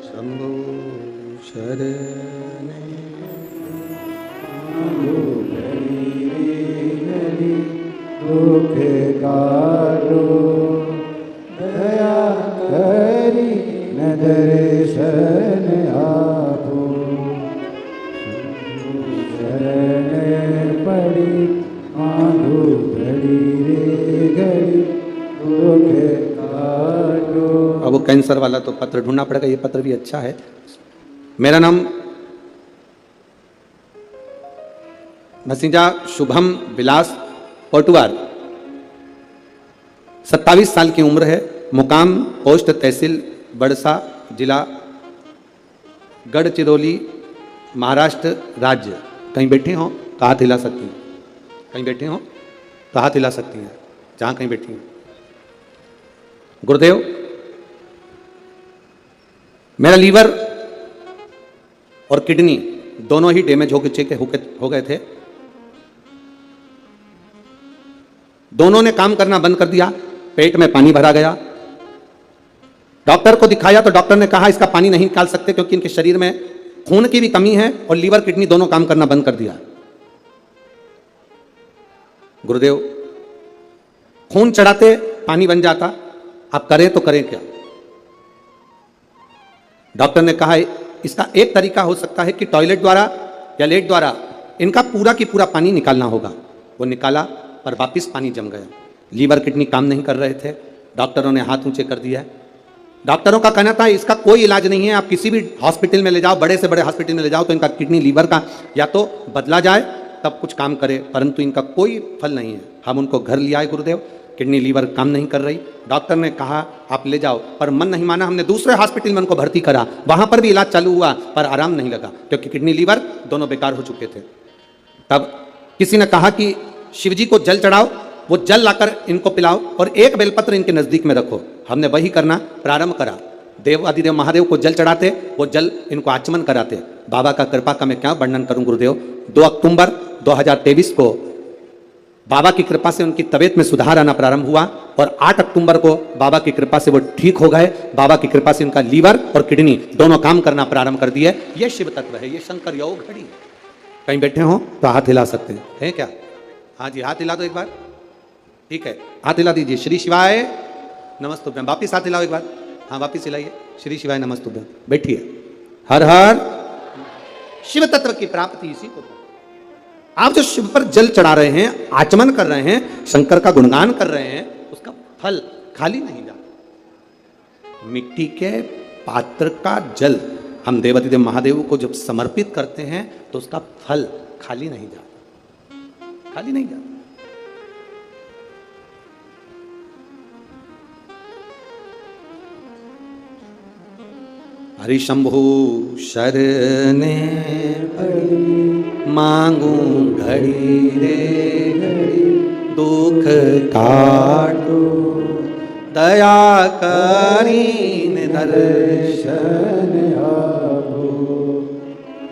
शंभो शरणे दुख काटो दया करी न दर्शन आपो। शरण पड़ी मांगो घड़ी रे घड़ी दुख काटो। अब वो कैंसर वाला तो पत्र ढूंढना पड़ेगा, ये पत्र भी अच्छा है। मेरा नाम भसीजा शुभम विलास पोटुआर, 27 साल की उम्र है, मुकाम पोस्ट तहसील बड़सा, जिला गढ़चिरौली, महाराष्ट्र राज्य। कहीं बैठे हो तो हाथ हिला सकती हैं, कहीं बैठे हो तो हाथ हिला सकती हैं, जहां कहीं बैठी हैं। गुरुदेव, मेरा लीवर और किडनी दोनों ही डैमेज हो गए थे। दोनों ने काम करना बंद कर दिया, पेट में पानी भरा गया। डॉक्टर को दिखाया तो डॉक्टर ने कहा इसका पानी नहीं निकाल सकते क्योंकि इनके शरीर में खून की भी कमी है और लीवर किडनी दोनों काम करना बंद कर दिया। गुरुदेव, खून चढ़ाते पानी बन जाता, आप करें तो करें क्या? डॉक्टर ने कहा इसका एक तरीका हो सकता है कि टॉयलेट द्वारा या लेट द्वारा इनका पूरा की पूरा पानी निकालना होगा। वो निकाला पर वापस पानी जम गया। लीवर किडनी काम नहीं कर रहे थे, डॉक्टरों ने हाथ ऊंचे कर दिया। डॉक्टरों का कहना था इसका कोई इलाज नहीं है, आप किसी भी हॉस्पिटल में ले जाओ, बड़े से बड़े हॉस्पिटल में ले जाओ तो इनका किडनी लीवर का या तो बदला जाए तब कुछ काम करे, परंतु इनका कोई फल नहीं है। हम उनको घर ले आए गुरुदेव, किडनी लीवर काम नहीं कर रही। डॉक्टर ने कहा आप ले जाओ, पर मन नहीं माना। हमने दूसरे हॉस्पिटल में उनको भर्ती करा, वहां पर भी इलाज चालू हुआ पर आराम नहीं लगा क्योंकि किडनी लीवर दोनों बेकार हो चुके थे। तब किसी ने कहा कि शिवजी को जल चढ़ाओ, वो जल लाकर इनको पिलाओ और एक बेलपत्र इनके नजदीक में रखो। हमने वही करना प्रारंभ करा। देव आदिदेव महादेव को जल चढ़ाते, वो जल इनको आचमन कराते। बाबा का कृपा का मैं क्या वर्णन करूं गुरुदेव। 2 अक्टूबर 2023 को बाबा की कृपा से उनकी तबीयत में सुधार आना प्रारंभ हुआ और 8 अक्टूबर को बाबा की कृपा से वो ठीक हो गए। बाबा की कृपा से उनका लीवर और किडनी दोनों काम करना प्रारंभ कर दिए। ये शिव तत्व है, ये शंकर योग घड़ी। कहीं बैठे हो तो हाथ हिला सकते हैं, है क्या? हाँ जी, हाथ हिला दो एक बार। ठीक है, हाथ हिला दीजिए। श्री शिवाय नमस्तुभ्यम। वापिस हाथ हिलाओ एक बार। हाँ, वापिस हिलाइए। श्री शिवाय नमस्तुभ्यम। बैठिए। हर हर। शिव तत्व की प्राप्ति इसी को। आप जो शिव पर जल चढ़ा रहे हैं, आचमन कर रहे हैं, शंकर का गुणगान कर रहे हैं, उसका फल खाली नहीं जाता। मिट्टी के पात्र का जल हम देवादिदेव महादेव को जब समर्पित करते हैं तो उसका फल खाली नहीं जाता, खाली नहीं जाता। हरि शंभु शरणे पड़ी, मांगू घड़ी रे घड़ी, दुख काटो दया करीन दर्शन आभो।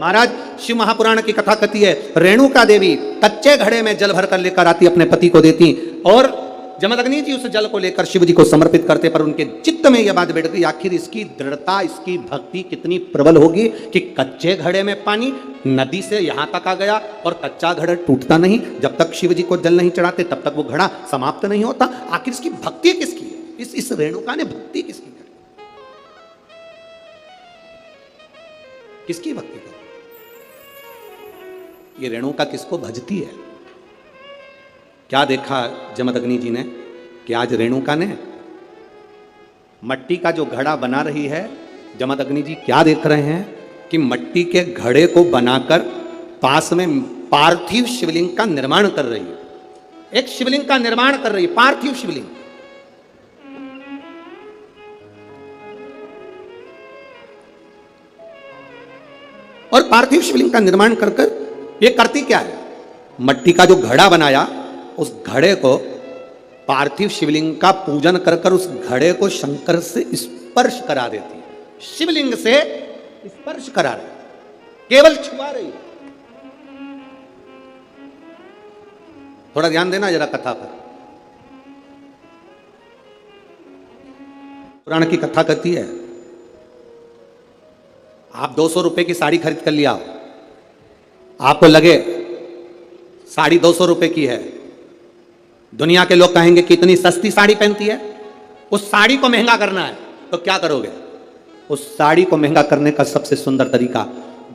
महाराज, शिव महापुराण की कथा कहती है, रेणुका देवी कच्चे घड़े में जल भर कर लेकर आती, अपने पति को देती और जमदग्नि जी उस जल को लेकर शिव जी को समर्पित करते। पर उनके चित्त में यह बात बैठ गई, आखिर इसकी दृढ़ता, इसकी भक्ति कितनी प्रबल होगी कि कच्चे घड़े में पानी नदी से यहां तक आ गया और कच्चा घड़ा टूटता नहीं। जब तक शिव जी को जल नहीं चढ़ाते तब तक वो घड़ा समाप्त नहीं होता। आखिर इसकी भक्ति किसकी है? इस रेणुका ने भक्ति किसकी करी? किसकी भक्ति करी? ये रेणुका किसको भजती है? क्या देखा जमदग्नि जी ने कि आज रेणुका ने मट्टी का जो घड़ा बना रही है, जमदग्नि जी क्या देख रहे हैं कि मट्टी के घड़े को बनाकर पास में पार्थिव शिवलिंग का निर्माण कर रही है। एक शिवलिंग का निर्माण कर रही है, पार्थिव शिवलिंग। और पार्थिव शिवलिंग का निर्माण कर कर ये करती क्या है? मट्टी का जो घड़ा बनाया, उस घड़े को पार्थिव शिवलिंग का पूजन कर कर उस घड़े को शंकर से स्पर्श करा देती है। शिवलिंग से स्पर्श करा रही, केवल छुआ रही। थोड़ा ध्यान देना जरा कथा पर। पुराण की कथा कहती है, आप 200 रुपए की साड़ी खरीद कर लिया, आपको लगे साड़ी 200 रुपए की है, दुनिया के लोग कहेंगे कि इतनी सस्ती साड़ी पहनती है। उस साड़ी को महंगा करना है तो क्या करोगे? उस साड़ी को महंगा करने का सबसे सुंदर तरीका,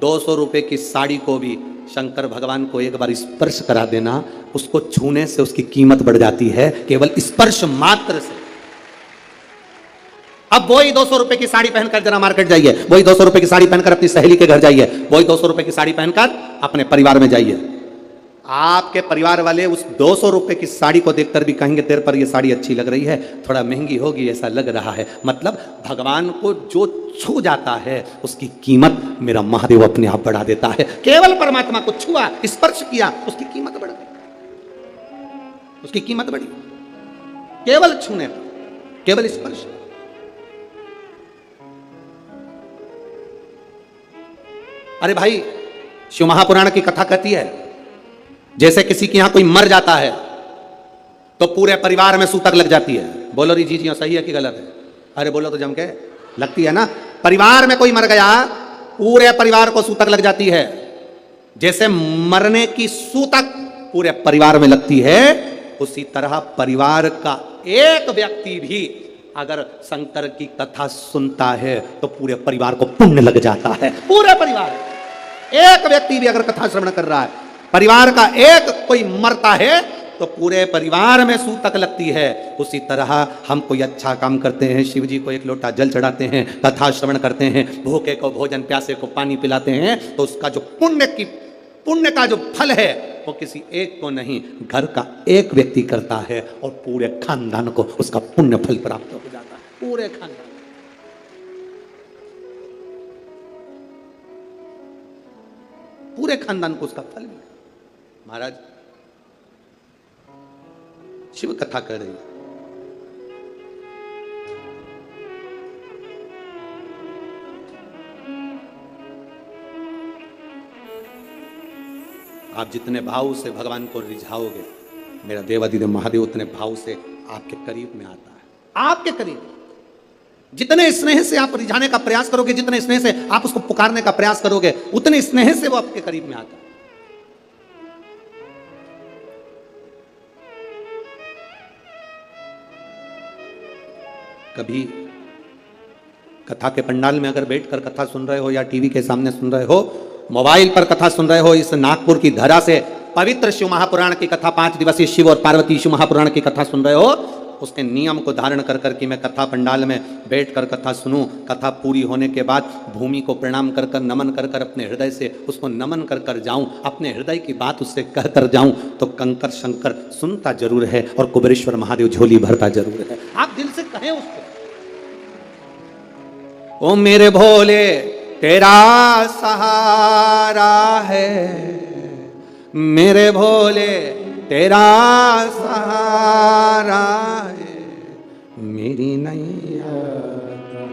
200 रुपए की साड़ी को भी शंकर भगवान को एक बार स्पर्श करा देना। उसको छूने से उसकी कीमत बढ़ जाती है, केवल स्पर्श मात्र से। अब वही 200 रुपए की साड़ी पहनकर जरा मार्केट जाइए, वही 200 रुपए की साड़ी पहनकर अपनी सहेली के घर जाइए, वही 200 रुपए की साड़ी पहनकर अपने परिवार में जाइए। आपके परिवार वाले उस 200 रुपए की साड़ी को देखकर भी कहेंगे तेरे पर ये साड़ी अच्छी लग रही है, थोड़ा महंगी होगी ऐसा लग रहा है। मतलब भगवान को जो छू जाता है उसकी कीमत मेरा महादेव अपने आप बढ़ा देता है। केवल परमात्मा को छुआ, स्पर्श किया, उसकी कीमत बढ़ गई, उसकी कीमत बढ़ी। केवल छूने पर, केवल स्पर्श। अरे भाई, शिव महापुराण की कथा कहती है, जैसे किसी के यहां कोई मर जाता है तो पूरे परिवार में सूतक लग जाती है। बोलो री जी जी सही है कि गलत है? अरे बोलो तो जम के। लगती है ना? परिवार में कोई मर गया, पूरे परिवार को सूतक लग जाती है। जैसे मरने की सूतक पूरे परिवार में लगती है, उसी तरह परिवार का एक व्यक्ति भी अगर शंकर की कथा सुनता है तो पूरे परिवार को पुण्य लग जाता है। पूरे परिवार, एक व्यक्ति भी अगर कथा श्रवण कर रहा है, परिवार का एक कोई मरता है तो पूरे परिवार में सूतक लगती है। उसी तरह हम कोई अच्छा काम करते हैं, शिव जी को एक लोटा जल चढ़ाते हैं, कथा श्रवण करते हैं, भूखे को भोजन, प्यासे को पानी पिलाते हैं, तो उसका जो पुण्य का जो फल है वो किसी एक को नहीं, घर का एक व्यक्ति करता है और पूरे खानदान को उसका पुण्य फल प्राप्त हो जाता है। पूरे खानदान, पूरे खानदान को उसका फल मिला। महाराज, शिव कथा कर रही है। आप जितने भाव से भगवान को रिझाओगे, मेरा देवाधिदेव महादेव उतने भाव से आपके करीब में आता है, आपके करीब। जितने स्नेह से आप रिझाने का प्रयास करोगे, जितने स्नेह से आप उसको पुकारने का प्रयास करोगे, उतने स्नेह से वो आपके करीब में आता है। कभी कथा के पंडाल में अगर बैठकर कथा सुन रहे हो, या टीवी के सामने सुन रहे हो, मोबाइल पर कथा सुन रहे हो, इस नागपुर की धरा से पवित्र शिव महापुराण की कथा, 5 दिवसीय शिव और पार्वती शिव महापुराण की कथा सुन रहे हो, उसके नियम को धारण कर करके मैं कथा पंडाल में बैठकर कथा सुनूं, कथा पूरी होने के बाद भूमि को प्रणाम कर कर, नमन कर कर, अपने हृदय से उसको नमन कर कर जाऊं, अपने हृदय की बात उससे कह कर जाऊं, तो कंकर शंकर सुनता जरूर है और कुबेरेश्वर महादेव झोली भरता जरूर है। आप दिल से कहें उसको, ओ मेरे भोले तेरा सहारा है, मेरे भोले तेरा सहारा है, मेरी नैया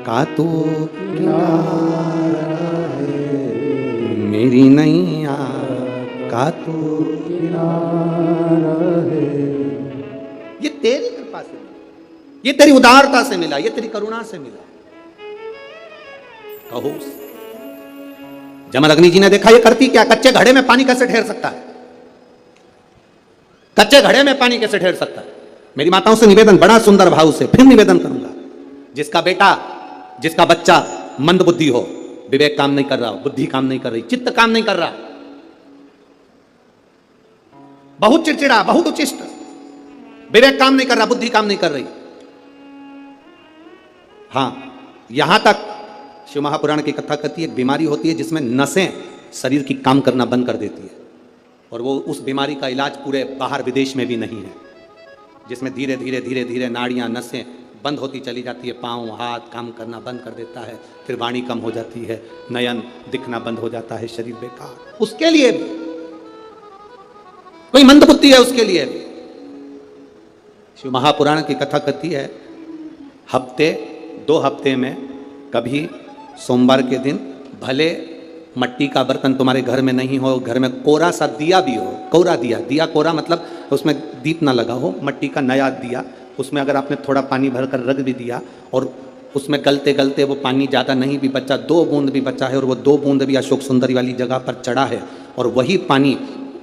का तू किनारा है, मेरी नैया का तू किनारा है। ये तेरी कृपा से मिला, ये तेरी उदारता से मिला, ये तेरी करुणा से मिला। कहो जमदग्नि जी ने देखा ये करती क्या, कच्चे घड़े में पानी कैसे ठहर सकता है, कच्चे घड़े में पानी कैसे ठहर सकता है। मेरी माताओं से निवेदन, बड़ा सुंदर भाव से फिर निवेदन करूंगा, जिसका बेटा, जिसका बच्चा मंद बुद्धि हो, विवेक काम नहीं कर रहा हो, बुद्धि काम नहीं कर रही, चित्त काम नहीं कर रहा, बहुत चिड़चिड़ा, बहुत उचिष्ट, विवेक काम नहीं कर रहा, बुद्धि काम नहीं कर रही, हां यहां तक शिव महापुराण की कथा कहती है, एक बीमारी होती है जिसमें नसें शरीर की काम करना बंद कर देती है, और वो उस बीमारी का इलाज पूरे बाहर विदेश में भी नहीं है, जिसमें धीरे धीरे धीरे धीरे नाड़ियां, नसें बंद होती चली जाती है, पाँव हाथ काम करना बंद कर देता है, फिर वाणी कम हो जाती है, नयन दिखना बंद हो जाता है, शरीर बेकार। उसके लिए भी कोई मंदबुद्धि है, उसके लिए भी शिव महापुराण की कथा कहती है, हफ्ते 2 हफ्ते में कभी सोमवार के दिन भले मट्टी का बर्तन तुम्हारे घर में नहीं हो, घर में कोरा सा दिया भी हो, कोरा दिया, दिया कोरा मतलब उसमें दीप ना लगा हो, मट्टी का नया दिया, उसमें अगर आपने थोड़ा पानी भरकर रख भी दिया और उसमें गलते गलते वो पानी ज़्यादा नहीं भी बचा, 2 बूंद भी बचा है, और वो 2 बूंद भी अशोक सुंदरी वाली जगह पर चढ़ा है, और वही पानी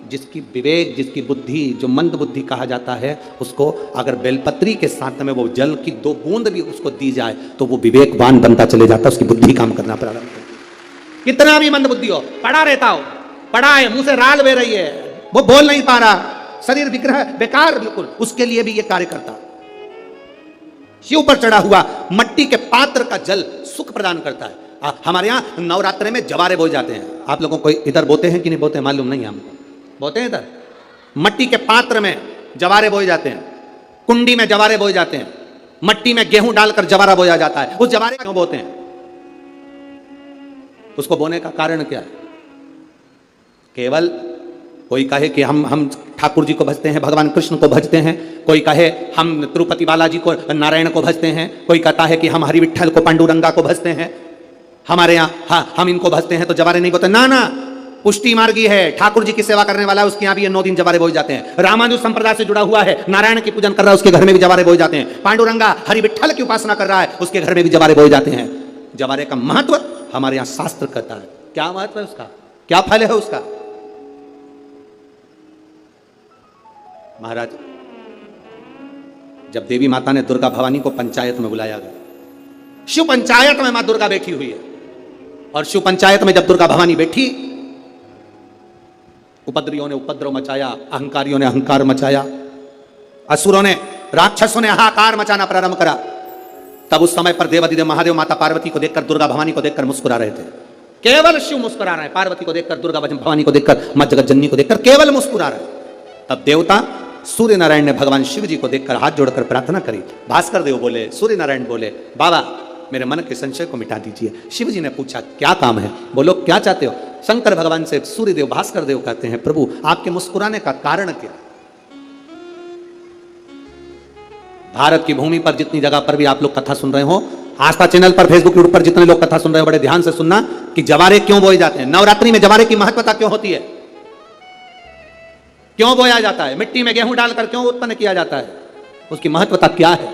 जिसकी विवेक, जिसकी बुद्धि, जो मंद बुद्धि कहा जाता है, उसको अगर बेलपत्री के साथ में वो जल की 2 बूंद भी उसको दी जाए तो वो विवेकवान बनता चले जाता है, उसकी बुद्धि काम करना प्रारंभ करती है। कितना भी मंद बुद्धि हो, पड़ा रहता हो, पड़ा है, मुंह से राल बह रही है, वो बोल नहीं पा रहा, शरीर विग्रह बेकार बिल्कुल, उसके लिए भी ये कार्य करता। शिव पर चढ़ा हुआ मट्टी के पात्र का जल सुख प्रदान करता है। हमारे यहाँ नवरात्रे में जवारे बोए जाते हैं, आप लोगों को इधर बोते हैं कि नहीं बोते मालूम नहीं, हमको बोते हैं इधर, मट्टी के पात्र में जवारे बोए जाते हैं, कुंडी में जवारे बोए जाते हैं, मट्टी में गेहूं डालकर जवारा बोया जाता है। उस जवारे क्यों बोते हैं, उसको बोने का कारण क्या है? केवल कोई कहे कि हम ठाकुर जी को भजते हैं, भगवान कृष्ण को भजते हैं, कोई कहे हम तिरुपति बालाजी को, नारायण को भजते हैं, कोई कहता है कि हम हरि विट्ठल को, पांडुरंगा को भजते हैं, हमारे यहाँ हम इनको भजते हैं तो जवारे नहीं बोते। ना ना, पुष्टि मार्गी है, ठाकुर जी की सेवा करने वाला है, उसके यहाँ भी ये 9 दिन जवारे बोए जाते हैं। रामानुज संप्रदाय से जुड़ा हुआ है, नारायण की पूजन कर रहा है, उसके घर में भी जवारे बोए जाते हैं। पांडुरंगा हरि विट्ठल की उपासना कर रहा है, उसके घर में भी जवारे बोए जाते हैं। जवारे का महत्व हमारे यहाँ शास्त्र कहता है। क्या महत्व है उसका, क्या फल है उसका? महाराज, जब देवी माता ने दुर्गा भवानी को पंचायत में बुलाया गया, शिव पंचायत में मां दुर्गा बैठी हुई है, और शिव पंचायत में जब दुर्गा भवानी बैठी, उपद्रवियों ने उपद्रव मचाया, अहंकारियों ने अहंकार मचाया, असुरों ने, राक्षसों ने हाहाकार मचाना प्रारंभ करा। तब उस समय पर देवाधिदेव महादेव माता पार्वती को देखकर, दुर्गा भवानी को देखकर मुस्कुरा रहे थे। केवल शिव मुस्कुरा रहे हैं, पार्वती को देखकर, दुर्गा भवानी को देखकर, मां जगत जननी को देखकर केवल मुस्कुरा रहे। तब देवता सूर्य नारायण ने भगवान शिव जी को देखकर हाथ जोड़कर प्रार्थना करी। भास्कर देव बोले, सूर्य नारायण बोले, बाबा मेरे मन के संशय को मिटा दीजिए। शिव जी ने पूछा क्या काम है, बोलो क्या चाहते हो? शंकर भगवान से सूर्य देव, भास्कर देव कहते हैं, प्रभु आपके मुस्कुराने का कारण क्या? भारत की भूमि पर जितनी जगह पर भी आप लोग कथा सुन रहे हो, आस्था चैनल पर, फेसबुक यूट्यूब पर जितने लोग कथा सुन रहे हो, बड़े ध्यान से सुनना कि जवारे क्यों बोए जाते हैं, नवरात्रि में जवारे की महत्वता क्यों होती है। क्यों बोया जाता है, मिट्टी में गेहूं डालकर क्यों उत्पन्न किया जाता है, उसकी महत्वता क्या है?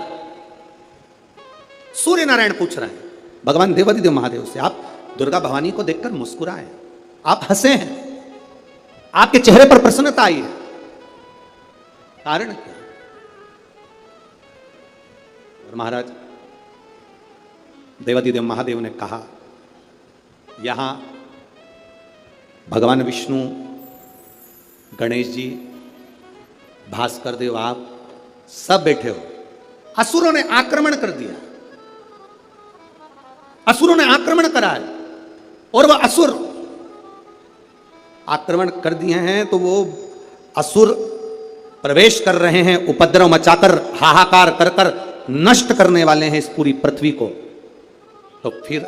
सूर्य नारायण पूछ रहे हैं भगवान देवाधिदेव महादेव से। आप दुर्गा भवानी को देखकर मुस्कुराए, आप हंसे हैं, आपके चेहरे पर प्रसन्नता आई है, कारण क्या? और महाराज देवाधिदेव महादेव ने कहा, यहां भगवान विष्णु, गणेश जी, भास्कर देव, आप सब बैठे हो। असुरों ने आक्रमण कर दिया, असुरों ने आक्रमण करा है, और वह असुर आक्रमण कर दिए हैं तो वो असुर प्रवेश कर रहे हैं, उपद्रव मचाकर, हाहाकार कर कर नष्ट करने वाले हैं इस पूरी पृथ्वी को। तो फिर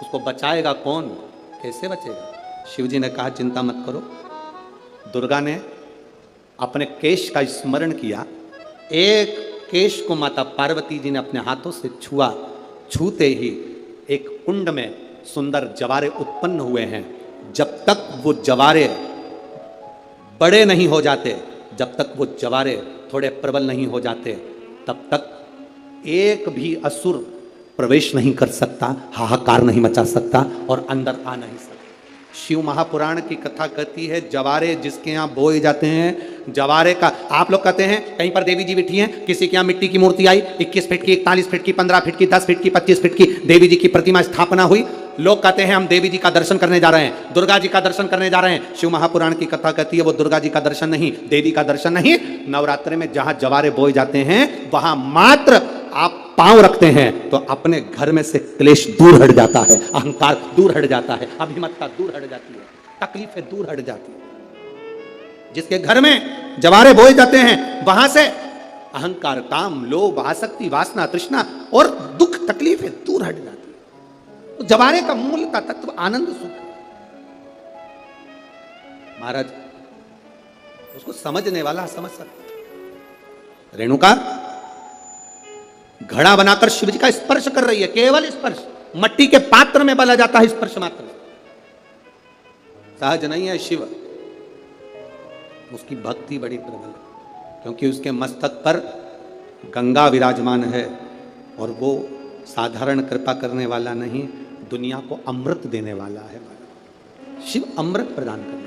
उसको बचाएगा कौन, कैसे बचेगा? शिव जी ने कहा, चिंता मत करो। दुर्गा ने अपने केश का स्मरण किया, एक केश को माता पार्वती जी ने अपने हाथों से छुआ, छूते ही एक कुंड में सुंदर जवारे उत्पन्न हुए हैं। जब तक वो जवारे बड़े नहीं हो जाते, जब तक वो जवारे थोड़े प्रबल नहीं हो जाते, तब तक एक भी असुर प्रवेश नहीं कर सकता, हाहाकार नहीं मचा सकता और अंदर आ नहीं सकता। शिव महापुराण की कथा कहती है, जवारे जिसके यहाँ बोए जाते हैं, जवारे का, आप लोग कहते हैं कहीं पर देवी जी बैठी हैं, किसी के यहाँ मिट्टी की मूर्ति आई, 21 फीट की, 41 फीट की, 15 फीट की, 10 फीट की, 25 फीट की देवी जी की प्रतिमा स्थापना हुई। लोग कहते हैं हम देवी जी का दर्शन करने जा रहे हैं, दुर्गा जी का दर्शन करने जा रहे हैं। शिव महापुराण की कथा कहती है वो दुर्गा जी का दर्शन नहीं, देवी का दर्शन नहीं, नवरात्रि में जहां जवारे बोए जाते हैं वहां मात्र आप पांव रखते हैं तो अपने घर में से क्लेश दूर हट जाता है, अहंकार दूर हट जाता है, अभिमतता दूर हट जाती है, तकलीफें दूर हट जाती है। जिसके घर में जवारे बोए जाते हैं वहां से अहंकार, काम, लोभ, आसक्ति, वासना, तृष्णा और दुख, तकलीफें दूर हट जाती है। तो जवारे का मूल का तत्व आनंद सुख है। महाराज उसको समझने वाला समझ सकता। रेणुका घड़ा बनाकर शिव जी का स्पर्श कर रही है, केवल स्पर्श, मट्टी के पात्र में बला जाता है स्पर्श मात्र, सहज नहीं है शिव। उसकी भक्ति बड़ी प्रबल है क्योंकि उसके मस्तक पर गंगा विराजमान है और वो साधारण कृपा करने वाला नहीं, दुनिया को अमृत देने वाला है। शिव अमृत प्रदान करता है।